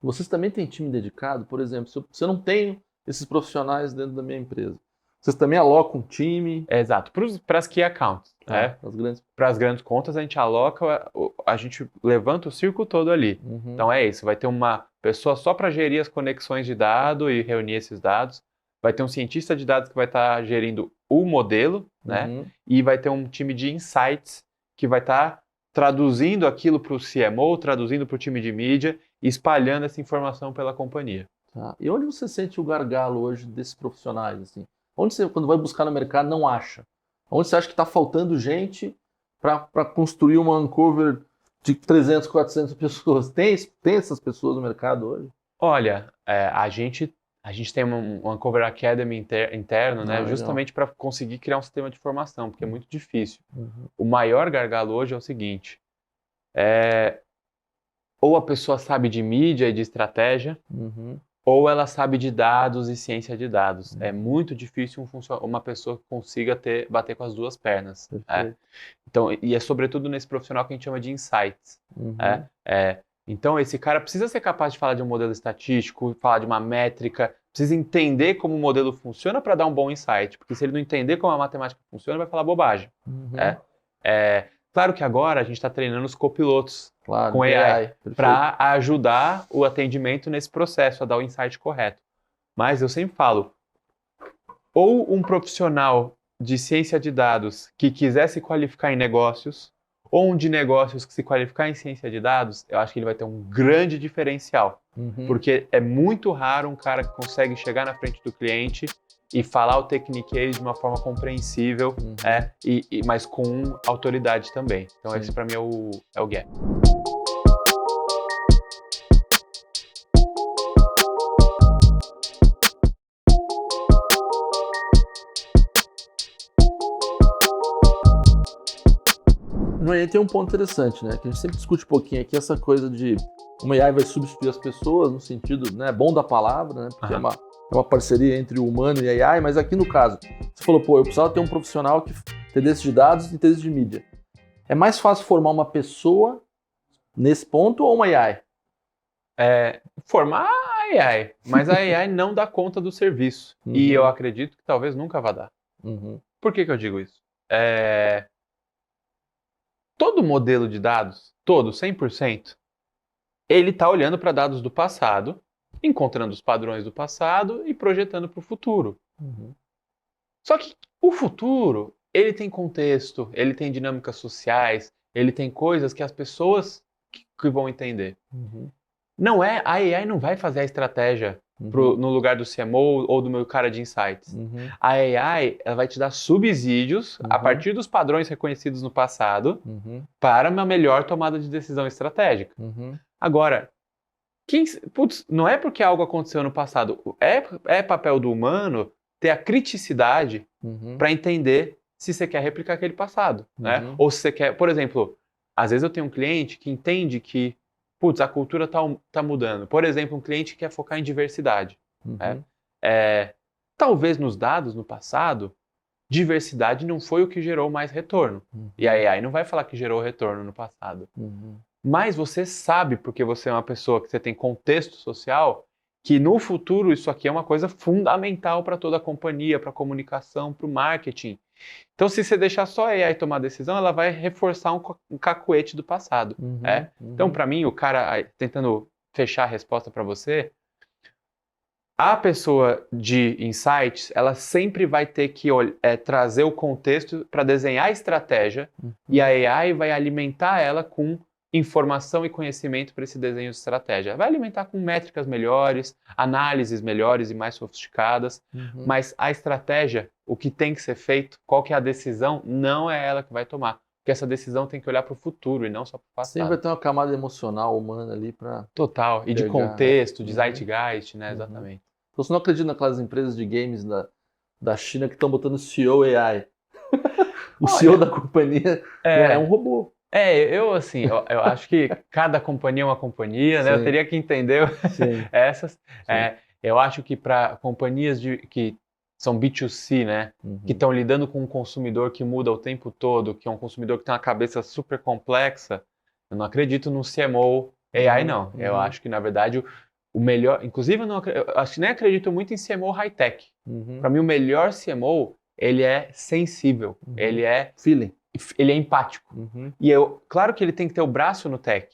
A: Vocês também têm time dedicado? Por exemplo, se eu não tenho esses profissionais dentro da minha empresa, vocês também alocam um time?
B: Exato, para as key accounts. Para as grandes contas, a gente aloca, a gente levanta o circo todo ali.
A: Uhum.
B: Então é isso, vai ter uma pessoa só para gerir as conexões de dado e reunir esses dados. Vai ter um cientista de dados que vai estar gerindo o modelo, né?
A: Uhum.
B: E vai ter um time de insights que vai estar traduzindo aquilo para o CMO, traduzindo para o time de mídia e espalhando essa informação pela companhia.
A: Tá. E onde você sente o gargalo hoje desses profissionais? Assim? Onde você, quando vai buscar no mercado, não acha? Onde você acha que está faltando gente para construir uma Uncover de 300, 400 pessoas? Tem essas pessoas no mercado hoje?
B: Olha, a gente tem uma Uncover Academy interno, né, justamente para conseguir criar um sistema de formação, porque é muito difícil.
A: Uhum.
B: O maior gargalo hoje é o seguinte, ou a pessoa sabe de mídia e de estratégia, ou ela sabe de dados e ciência de dados. É muito difícil uma pessoa que consiga bater com as duas pernas. Então, e é sobretudo nesse profissional que a gente chama de insights. Então, esse cara precisa ser capaz de falar de um modelo estatístico, falar de uma métrica, precisa entender como o modelo funciona para dar um bom insight, porque se ele não entender como a matemática funciona, vai falar bobagem. Claro que agora a gente está treinando os copilotos com AI para ajudar o atendimento nesse processo, a dar o insight correto. Mas eu sempre falo, ou um profissional de ciência de dados que quiser se qualificar em negócios, ou um de negócios que se qualificar em ciência de dados, eu acho que ele vai ter um grande diferencial. Porque é muito raro um cara que consegue chegar na frente do cliente e falar o technique de uma forma compreensível, mas com autoridade também. Então esse para mim é o gap.
A: No AI tem um ponto interessante, né? Que a gente sempre discute um pouquinho aqui, essa coisa de uma AI vai substituir as pessoas, no sentido, né, bom da palavra, né? Porque é uma parceria entre o humano e a AI, mas aqui no caso, você falou, eu precisava ter um profissional que entendesse de dados e entendesse de mídia. É mais fácil formar uma pessoa nesse ponto ou uma AI?
B: Formar a AI, mas a AI não dá conta do serviço. E eu acredito que talvez nunca vá dar. Por que eu digo isso? Todo modelo de dados, 100%, ele está olhando para dados do passado, encontrando os padrões do passado e projetando para o futuro. Só que o futuro, ele tem contexto, ele tem dinâmicas sociais, ele tem coisas que as pessoas que vão entender. A AI não vai fazer a estratégia no lugar do CMO ou do meu cara de insights. A AI ela vai te dar subsídios a partir dos padrões reconhecidos no passado para uma melhor tomada de decisão estratégica. Agora, não é porque algo aconteceu no passado, é papel do humano ter a criticidade para entender se você quer replicar aquele passado. Né? Ou se você quer, por exemplo, às vezes eu tenho um cliente que entende que a cultura tá mudando. Por exemplo, um cliente que quer focar em diversidade. Talvez nos dados, no passado, diversidade não foi o que gerou mais retorno. E a AI não vai falar que gerou retorno no passado. Mas você sabe, porque você é uma pessoa que você tem contexto social, que no futuro isso aqui é uma coisa fundamental para toda a companhia, para a comunicação, para o marketing. Então, se você deixar só a AI tomar a decisão, ela vai reforçar um cacuete do passado. Então, para mim, o cara, tentando fechar a resposta para você, a pessoa de insights, ela sempre vai ter que trazer o contexto para desenhar a estratégia e a AI vai alimentar ela com informação e conhecimento para esse desenho de estratégia. Vai alimentar com métricas melhores, análises melhores e mais sofisticadas, mas a estratégia, o que tem que ser feito, qual que é a decisão, não é ela que vai tomar. Porque essa decisão tem que olhar para o futuro e não só para o passado.
A: Sempre vai ter uma camada emocional humana ali para...
B: Total. E de contexto, de zeitgeist, né? Exatamente.
A: Então você não acredita naquelas empresas de games da China que estão botando CEO AI? O CEO da companhia é um robô.
B: Eu acho que cada companhia é uma companhia, né? Eu teria que entender essas. Sim. Eu acho que para companhias que são B2C, né? Que estão lidando com um consumidor que muda o tempo todo, que é um consumidor que tem uma cabeça super complexa, eu não acredito no CMO AI, não. Eu acho que, na verdade, o melhor... Inclusive, eu acho que nem acredito muito em CMO high-tech. Para mim, o melhor CMO, ele é sensível, ele é...
A: Feeling.
B: Ele é empático. E claro que ele tem que ter o braço no tech,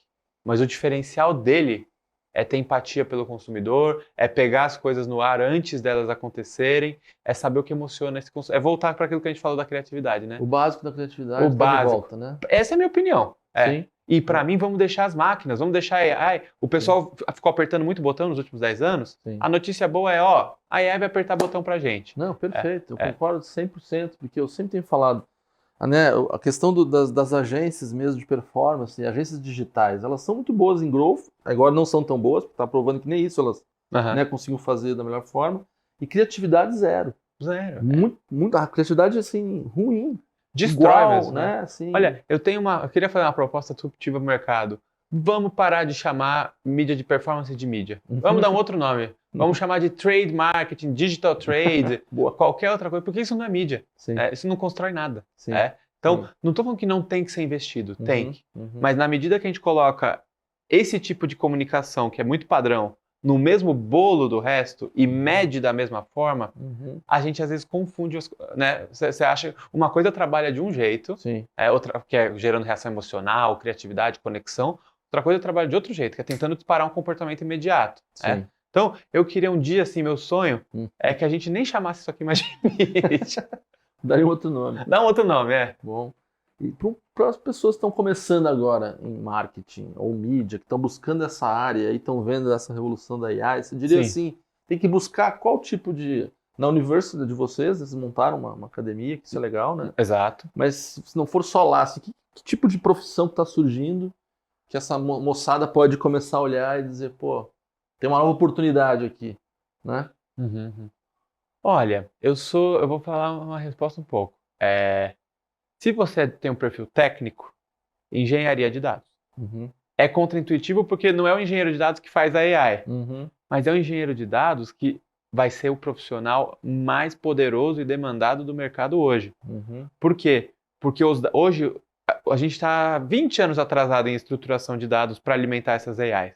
B: mas o diferencial dele é ter empatia pelo consumidor, é pegar as coisas no ar antes delas acontecerem, é saber o que emociona esse consumidor, é voltar para aquilo que a gente falou da criatividade, né?
A: O básico da criatividade
B: o básico.
A: De volta, né?
B: Essa é a minha opinião.
A: Sim.
B: E para mim, vamos deixar as máquinas, vamos deixar a AI. O pessoal ficou apertando muito botão nos últimos 10 anos.
A: Sim.
B: A notícia boa é, a AI vai apertar botão pra gente.
A: Não, perfeito. Eu concordo 100%, porque eu sempre tenho falado, né, a questão das agências mesmo de performance, agências digitais, elas são muito boas em growth, agora não são tão boas, porque está provando que nem isso elas conseguiam fazer da melhor forma, e criatividade zero. A criatividade, assim, ruim.
B: Destrói
A: igual,
B: mesmo,
A: né? Assim...
B: Olha, eu queria fazer uma proposta disruptiva pro mercado. Vamos parar de chamar mídia de performance de mídia. Vamos dar um outro nome. Vamos chamar de trade marketing, digital trade, qualquer outra coisa, porque isso não é mídia. Isso não constrói nada. Então, não estou falando que não tem que ser investido, tem. Mas na medida que a gente coloca esse tipo de comunicação, que é muito padrão, no mesmo bolo do resto e mede da mesma forma, a gente às vezes confunde, né? Você acha uma coisa trabalha de um jeito, outra que é gerando reação emocional, criatividade, conexão, outra coisa trabalha de outro jeito, que é tentando disparar um comportamento imediato. Então, eu queria um dia, assim, meu sonho é que a gente nem chamasse isso aqui mais de mídia.
A: Daria um outro nome.
B: Dá um outro nome,
A: Bom. E para as pessoas que estão começando agora em marketing ou mídia, que estão buscando essa área e estão vendo essa revolução da AI, você diria assim, tem que buscar qual tipo de... Na universidade de vocês montaram uma academia, que isso é legal, né?
B: Exato.
A: Mas se não for só lá, assim, que tipo de profissão que está surgindo que essa moçada pode começar a olhar e dizer, pô, tem uma nova oportunidade aqui, né?
B: Olha, eu vou falar uma resposta um pouco. Se você tem um perfil técnico, engenharia de dados. É contraintuitivo porque não é o engenheiro de dados que faz a AI, mas é o engenheiro de dados que vai ser o profissional mais poderoso e demandado do mercado hoje. Por quê? Porque hoje a gente está 20 anos atrasado em estruturação de dados para alimentar essas AIs.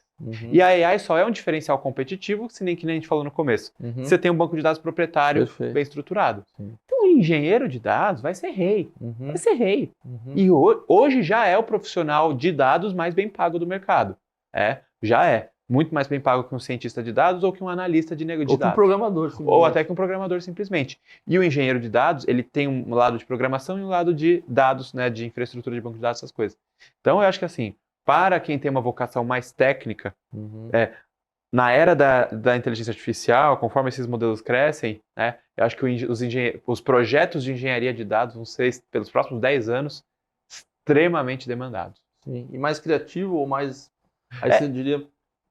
B: E a AI só é um diferencial competitivo, que nem a gente falou no começo. Você tem um banco de dados proprietário bem estruturado. Então, o engenheiro de dados vai ser rei. Vai ser rei. E hoje já é o profissional de dados mais bem pago do mercado. Já é. Muito mais bem pago que um cientista de dados ou que um analista de dados.
A: Ou que um programador.
B: Ou até que um programador, simplesmente. E o engenheiro de dados, ele tem um lado de programação e um lado de dados, né, de infraestrutura de banco de dados, essas coisas. Então, eu acho que assim, para quem tem uma vocação mais técnica, na era da inteligência artificial, conforme esses modelos crescem, né, eu acho que os projetos de engenharia de dados vão ser, pelos próximos 10 anos, extremamente demandados.
A: Sim. E mais criativo ou mais... Aí você diria...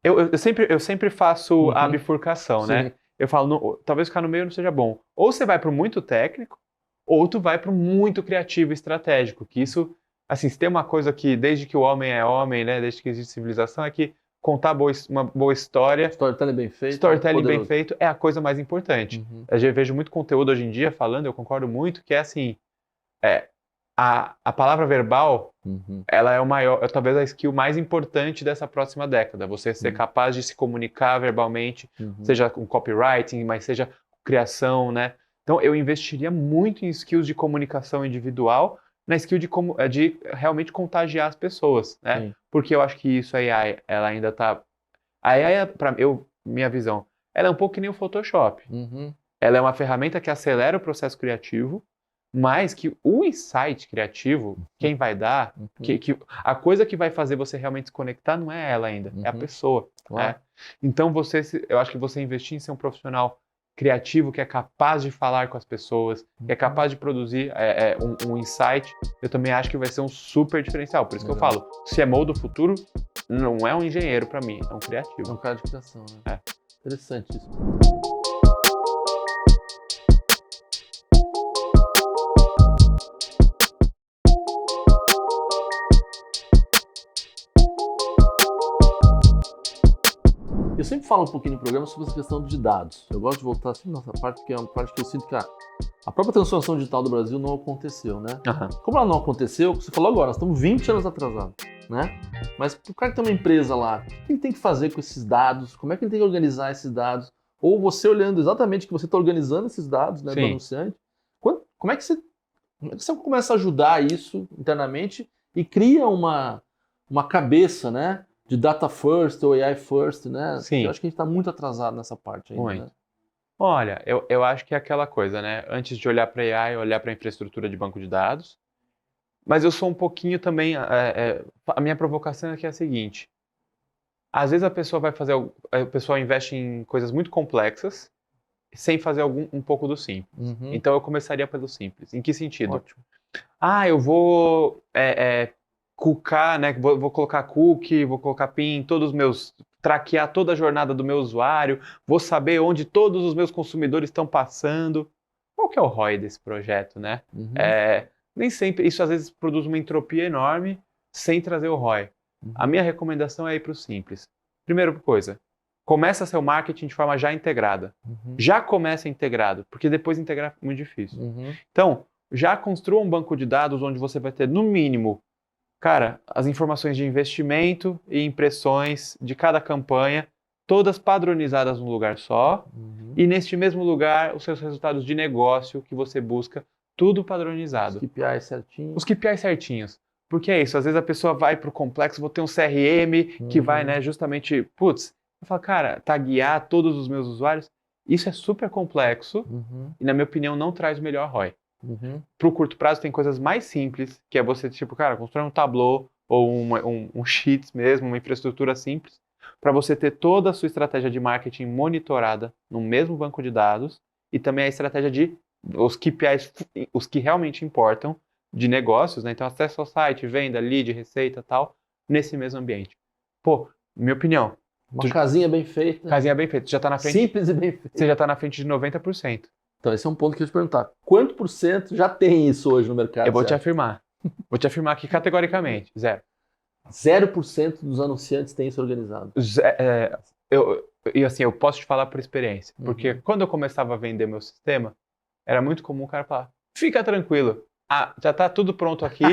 B: Eu sempre faço a bifurcação, né? Eu falo, talvez ficar no meio não seja bom. Ou você vai para o muito técnico, ou tu vai para o muito criativo e estratégico. Que isso, assim, se tem uma coisa que, desde que o homem é homem, né? Desde que existe civilização, é que contar uma boa história...
A: Storytelling bem feito.
B: Storytelling bem feito é a coisa mais importante. Eu vejo muito conteúdo hoje em dia falando, eu concordo muito, que é assim... A palavra verbal, ela é talvez a skill mais importante dessa próxima década. Você ser capaz de se comunicar verbalmente, seja com copywriting, mas seja criação, né? Então, eu investiria muito em skills de comunicação individual, na skill de realmente contagiar as pessoas, né?
A: Sim.
B: Porque eu acho que isso a AI, ela ainda tá... A AI, minha visão, ela é um pouco que nem o Photoshop.
A: Uhum.
B: Ela é uma ferramenta que acelera o processo criativo, mas que o insight criativo, quem vai dar, a coisa que vai fazer você realmente se conectar não é ela ainda, é a pessoa.
A: Claro.
B: Né? Então, eu acho que você investir em ser um profissional criativo que é capaz de falar com as pessoas, que é capaz de produzir um insight, eu também acho que vai ser um super diferencial. Por isso que eu falo, CMO do futuro não é um engenheiro para mim, é um criativo.
A: É um cara de criação, né? Interessante isso. Eu sempre falo um pouquinho no programa sobre essa questão de dados. Eu gosto de voltar assim nessa parte, porque é uma parte que eu sinto que a própria transformação digital do Brasil não aconteceu, né? Como ela não aconteceu, você falou agora, nós estamos 20 anos atrasados, né? Mas para o cara que tem uma empresa lá, o que ele tem que fazer com esses dados? Como é que ele tem que organizar esses dados? Ou você olhando exatamente que você está organizando esses dados, né, do anunciante, como é que você começa a ajudar isso internamente e cria uma cabeça, né? De data first ou AI first, né?
B: Sim.
A: Eu acho que a gente está muito atrasado nessa parte ainda.
B: Muito.
A: Né?
B: Olha, eu acho que é aquela coisa, né? Antes de olhar para AI, olhar para a infraestrutura de banco de dados. Mas eu sou um pouquinho também... a minha provocação aqui é a seguinte. Às vezes a pessoa investe em coisas muito complexas sem fazer um pouco do simples. Então eu começaria pelo simples. Em que sentido?
A: Ótimo.
B: Eu vou coocar, né? Vou colocar cookie, vou colocar PIN, traquear toda a jornada do meu usuário, vou saber onde todos os meus consumidores estão passando. Qual que é o ROI desse projeto, né? Nem sempre, isso às vezes produz uma entropia enorme sem trazer o ROI. A minha recomendação é ir para o simples. Primeira coisa, começa seu marketing de forma já integrada. Já começa integrado, porque depois integrar é muito difícil. Então, já construa um banco de dados onde você vai ter, no mínimo, as informações de investimento e impressões de cada campanha, todas padronizadas num lugar só, e neste mesmo lugar, os seus resultados de negócio que você busca, tudo padronizado.
A: Os KPIs certinhos.
B: Os KPIs certinhos. Porque é isso, às vezes a pessoa vai para o complexo, vou ter um CRM que vai, né, justamente, fala, taguear todos os meus usuários. Isso é super complexo e, na minha opinião, não traz o melhor ROI. Para o curto prazo tem coisas mais simples, que é você, construir um Tableau ou um Sheets mesmo, uma infraestrutura simples, para você ter toda a sua estratégia de marketing monitorada no mesmo banco de dados e também a estratégia de os KPIs, os que realmente importam, de negócios, né? Então acesso ao site, venda, lead, receita, tal, nesse mesmo ambiente. Minha opinião.
A: Uma casinha bem feita.
B: Casinha bem feita. Já está na frente.
A: Simples e bem feita.
B: Você já está na frente de 90%.
A: Então esse é um ponto que eu ia te perguntar. Quanto por cento já tem isso hoje no mercado?
B: Eu vou te afirmar. Vou te afirmar aqui categoricamente. 0%.
A: 0% dos anunciantes tem isso organizado.
B: Eu posso te falar por experiência. Porque quando eu começava a vender meu sistema, era muito comum o cara falar, fica tranquilo. Já está tudo pronto aqui,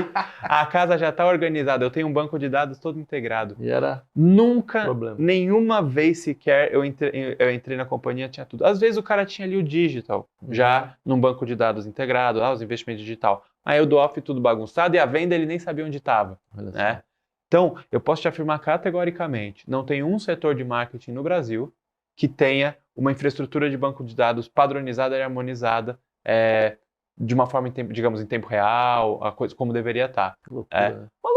B: a casa já está organizada, eu tenho um banco de dados todo integrado.
A: E era
B: nunca,
A: problema.
B: Nenhuma vez sequer eu entrei na companhia, tinha tudo. Às vezes o cara tinha ali o digital, já num banco de dados integrado, os investimentos digital. Aí o do off tudo bagunçado e a venda ele nem sabia onde estava. Né? Então, eu posso te afirmar categoricamente, não tem um setor de marketing no Brasil que tenha uma infraestrutura de banco de dados padronizada e harmonizada, de uma forma, digamos, em tempo real, a coisa como deveria estar. Uma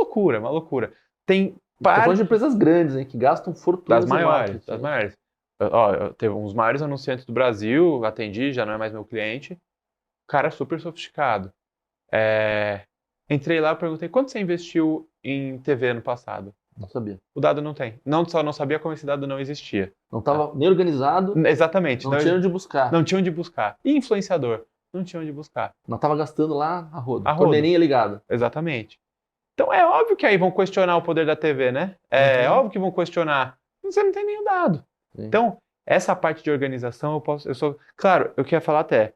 B: loucura. Tem
A: falando de empresas grandes, hein, que gastam fortunas
B: das maiores. Eu teve uns maiores anunciantes do Brasil, atendi, já não é mais meu cliente. Cara super sofisticado. Entrei lá e perguntei, quanto você investiu em TV ano passado?
A: Não sabia.
B: O dado não tem. Não só não sabia como esse dado não existia.
A: Não estava nem organizado.
B: Exatamente.
A: Não tinha onde buscar.
B: Não tinha onde buscar. E influenciador? Não tinha onde buscar.
A: Não estava gastando lá a roda. Torneirinha ligada.
B: Exatamente. Então é óbvio que aí vão questionar o poder da TV, né? É óbvio que vão questionar. Você não tem nenhum dado. Sim. Então, essa parte de organização, claro, eu queria falar até.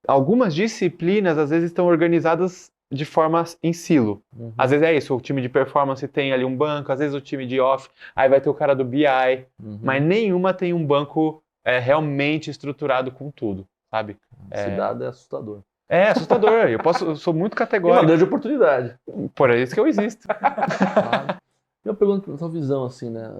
B: Algumas disciplinas, às vezes, estão organizadas de forma em silo. Às vezes é isso, o time de performance tem ali um banco, às vezes o time de off, aí vai ter o cara do BI, mas nenhuma tem um banco realmente estruturado com tudo. sabe?
A: Esse dado é assustador.
B: É assustador, eu sou muito
A: É uma
B: categórico.
A: grande oportunidade.
B: Por isso que eu existo.
A: Claro. Eu pergunto na sua visão, assim, né?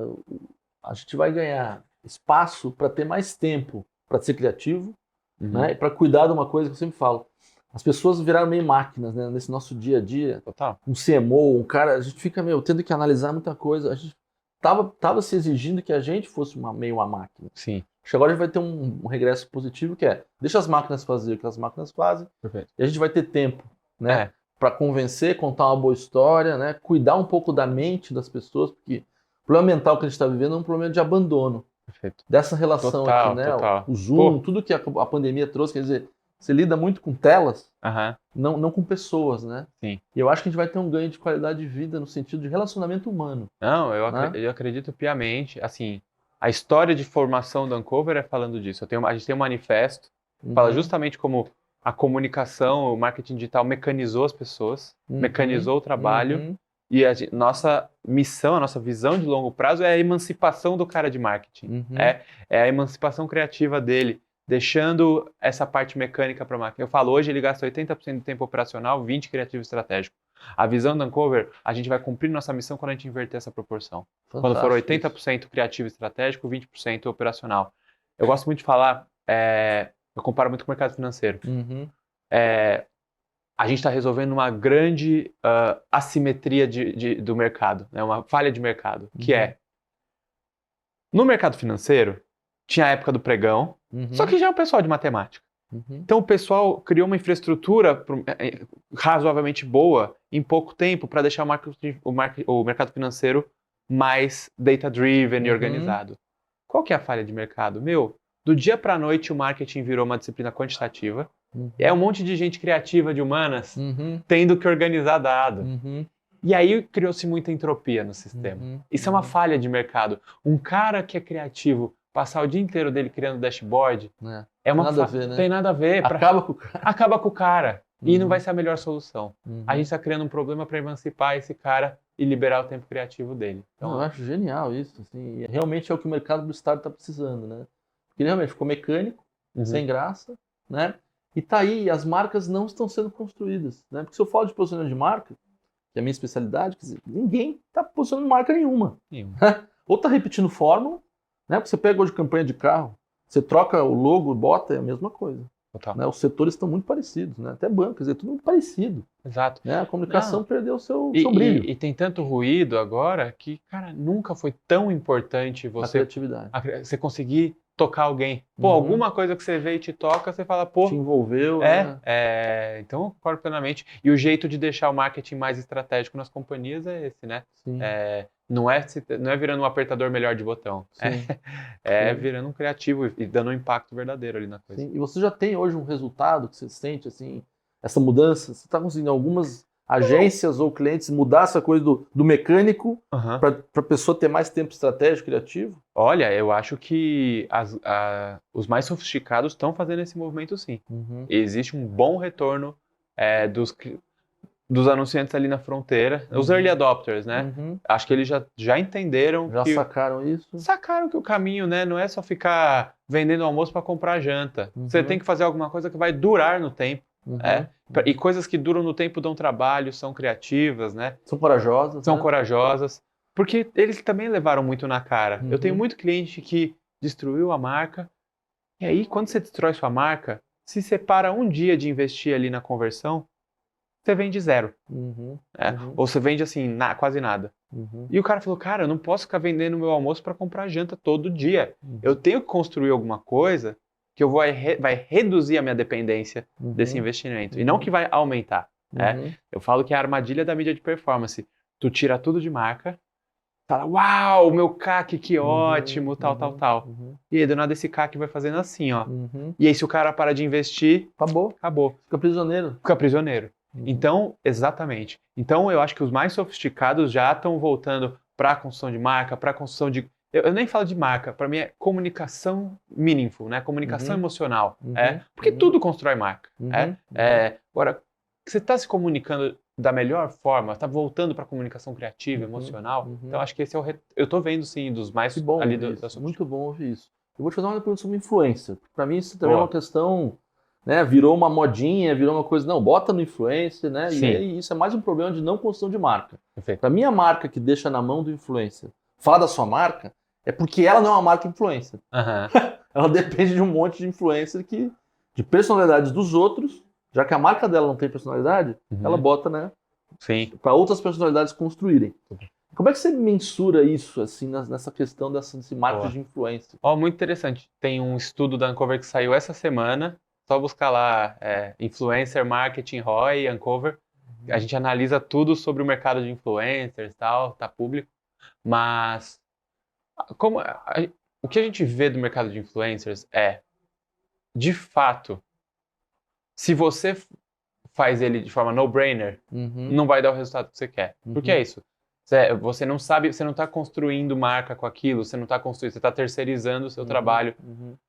A: A gente vai ganhar espaço para ter mais tempo para ser criativo, né? E para cuidar de uma coisa que eu sempre falo. As pessoas viraram meio máquinas, né? Nesse nosso dia a dia.
B: Total.
A: Um CMO, um cara, a gente fica tendo que analisar muita coisa. A gente tava se exigindo que a gente fosse meio uma máquina.
B: Sim.
A: Acho que agora a gente vai ter um regresso positivo que é deixa as máquinas fazer o que as máquinas fazem.
B: Perfeito.
A: E a gente vai ter tempo, né? Para convencer, contar uma boa história, né? Cuidar um pouco da mente das pessoas, porque o problema mental que a gente está vivendo é um problema de abandono.
B: Perfeito.
A: Dessa relação
B: Total,
A: aqui, né?
B: total.
A: O Zoom, tudo que a pandemia trouxe, quer dizer, você lida muito com telas, não com pessoas, né?
B: Sim.
A: E eu acho que a gente vai ter um ganho de qualidade de vida no sentido de relacionamento humano.
B: Não, eu acredito piamente, assim, a história de formação da Uncover é falando disso. A gente tem um manifesto, fala justamente como a comunicação, o marketing digital mecanizou as pessoas, mecanizou o trabalho, e nossa missão, a nossa visão de longo prazo é a emancipação do cara de marketing. É a emancipação criativa dele, deixando essa parte mecânica para a máquina. Eu falo, hoje ele gasta 80% do tempo operacional, 20% criativo e estratégico. A visão da Uncover, a gente vai cumprir nossa missão quando a gente inverter essa proporção.
A: Fantástico.
B: Quando for 80% criativo e estratégico, 20% operacional. Eu gosto muito de falar, eu comparo muito com o mercado financeiro. A gente está resolvendo uma grande assimetria do mercado, né? Uma falha de mercado, que é, no mercado financeiro, tinha a época do pregão, só que já é o pessoal de matemática. Então o pessoal criou uma infraestrutura razoavelmente boa em pouco tempo para deixar o mercado financeiro mais data-driven e organizado. Qual que é a falha de mercado? Do dia para a noite o marketing virou uma disciplina quantitativa. É um monte de gente criativa de humanas tendo que organizar dado. E aí criou-se muita entropia no sistema. Isso é uma falha de mercado. Um cara que é criativo, passar o dia inteiro dele criando dashboard, é uma
A: nada a ver, né?
B: Tem nada a ver.
A: Acaba com o cara.
B: Acaba com o cara. E não vai ser a melhor solução. A gente está criando um problema para emancipar esse cara e liberar o tempo criativo dele. Então,
A: eu acho genial isso. Assim, e realmente é o que o mercado do Estado está precisando, né? Porque ele realmente ficou mecânico, sem graça, né? E tá aí, as marcas não estão sendo construídas, né? Porque se eu falo de posicionamento de marca, que é a minha especialidade, quer dizer, ninguém está posicionando marca nenhuma. Ou está repetindo fórmula, né? Porque você pega hoje campanha de carro, você troca o logo, bota, é a mesma coisa. Né? Os setores estão muito parecidos, né? Até banco, quer dizer, tudo muito parecido.
B: Exato.
A: Né? A comunicação perdeu o seu brilho.
B: E tem tanto ruído agora que, cara, nunca foi tão importante
A: A criatividade.
B: Você conseguir tocar alguém. Alguma coisa que você vê e te toca, você fala,
A: te envolveu.
B: Então eu concordo plenamente. E o jeito de deixar o marketing mais estratégico nas companhias é esse, né?
A: Sim.
B: Não é virando um apertador melhor de botão. Virando um criativo e dando um impacto verdadeiro ali na coisa.
A: Sim. E você já tem hoje um resultado que você sente, assim, essa mudança? Você está conseguindo algumas agências ou clientes mudar essa coisa do mecânico para a pessoa ter mais tempo estratégico, criativo?
B: Olha, eu acho que os mais sofisticados estão fazendo esse movimento sim. Existe um bom retorno dos anunciantes ali na fronteira, os early adopters, né? Acho que eles já entenderam.
A: Já sacaram isso?
B: Sacaram que o caminho, né, não é só ficar vendendo almoço para comprar janta. Você tem que fazer alguma coisa que vai durar no tempo. E coisas que duram no tempo dão trabalho, são criativas, né?
A: São corajosas.
B: São corajosas. Porque eles também levaram muito na cara. Eu tenho muito cliente que destruiu a marca. E aí, quando você destrói sua marca, se separa um dia de investir ali na conversão, você vende zero. Ou você vende assim, quase nada. E o cara falou, cara, eu não posso ficar vendendo meu almoço para comprar janta todo dia. Eu tenho que construir alguma coisa que vai reduzir a minha dependência desse investimento. E não que vai aumentar. Eu falo que é a armadilha da mídia de performance. Tu tira tudo de marca, fala, uau, meu CAC, que ótimo, tal. E aí, do nada, esse CAC vai fazendo assim, ó. E aí, se o cara para de investir, acabou.
A: Fica prisioneiro.
B: Então, exatamente. Então, eu acho que os mais sofisticados já estão voltando para a construção de marca, para a construção de... Eu nem falo de marca, para mim é comunicação meaningful, né? Comunicação emocional. Porque tudo constrói marca. Agora, você está se comunicando da melhor forma, está voltando para a comunicação criativa, emocional. Então, acho que esse é eu estou vendo, sim, dos mais...
A: Que bom, muito bom ouvir isso. Eu vou te fazer uma pergunta sobre influencer. Para mim, isso também é uma questão né? Virou uma modinha, virou uma coisa, não, bota no influencer, né?
B: Sim.
A: E aí isso é mais um problema de não construção de marca.
B: Perfeito.
A: Para minha marca que deixa na mão do influencer falar da sua marca, é porque ela não é uma marca influencer.
B: Aham.
A: Ela depende de um monte de influencer de personalidades dos outros, já que a marca dela não tem personalidade, ela bota, né?
B: Sim.
A: Para outras personalidades construírem. Como é que você mensura isso, assim, nessa questão desse marketing de influência?
B: Ó, muito interessante. Tem um estudo da Uncover que saiu essa semana. Só buscar lá, Influencer Marketing ROI, Uncover. A gente analisa tudo sobre o mercado de influencers e tal, tá público. Mas o que a gente vê do mercado de influencers é, de fato, se você faz ele de forma no-brainer, não vai dar o resultado que você quer. Por que é isso? Você não sabe, você não está construindo marca com aquilo, você não está construindo, você está terceirizando o seu trabalho.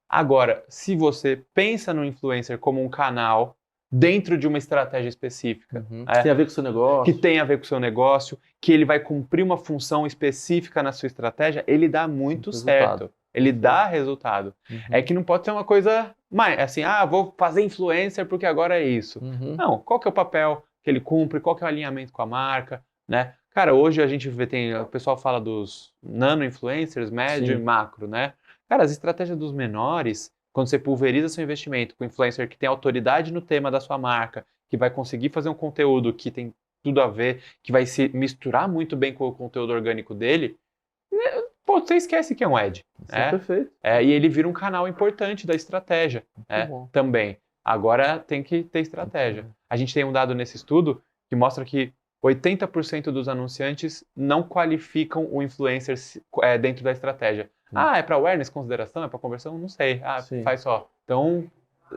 B: Agora, se você pensa no influencer como um canal dentro de uma estratégia específica,
A: que tem a ver com o seu negócio,
B: que tem a ver com o seu negócio, que ele vai cumprir uma função específica na sua estratégia, ele dá muito certo. Ele dá resultado. É que não pode ser uma coisa mais assim, vou fazer influencer porque agora é isso. Não, qual que é o papel que ele cumpre, qual que é o alinhamento com a marca, né? Cara, hoje a gente vê, o pessoal fala dos nano-influencers, médio e macro, né? Cara, as estratégias dos menores, quando você pulveriza seu investimento com influencer que tem autoridade no tema da sua marca, que vai conseguir fazer um conteúdo que tem tudo a ver, que vai se misturar muito bem com o conteúdo orgânico dele, pô, você esquece que é um ad.
A: Perfeito.
B: E ele vira um canal importante da estratégia também. Agora tem que ter estratégia. A gente tem um dado nesse estudo que mostra que 80% dos anunciantes não qualificam o influencer dentro da estratégia. É para awareness, consideração, é para conversão? Não sei. Faz só. Então,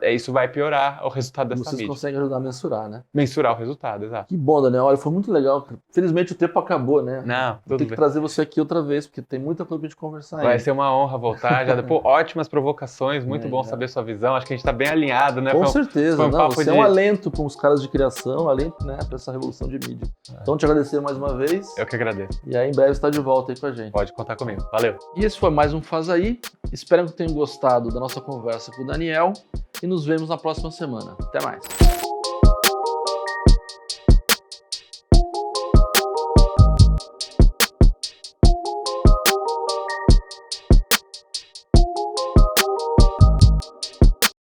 B: isso vai piorar o resultado dessa mídia.
A: Vocês conseguem ajudar a mensurar, né?
B: Mensurar o resultado, exato.
A: Que bom, Daniel. Olha, foi muito legal. Felizmente o tempo acabou, né?
B: Não, tudo
A: Tem que trazer você aqui outra vez, porque tem muita coisa pra gente conversar aí.
B: Vai ser uma honra voltar. Ótimas provocações, muito bom saber sua visão. Acho que a gente tá bem alinhado, né?
A: Com certeza.
B: Foi um papo
A: você é um alento para os caras de criação, alento, né, para essa revolução de mídia. Então, te agradecer mais uma vez.
B: Eu que agradeço.
A: E aí, em breve, você está de volta aí com a gente.
B: Pode contar comigo. Valeu.
A: E esse foi mais um Faz Aí. Espero que tenham gostado da nossa conversa com o Daniel e nos vemos na próxima semana. Até mais.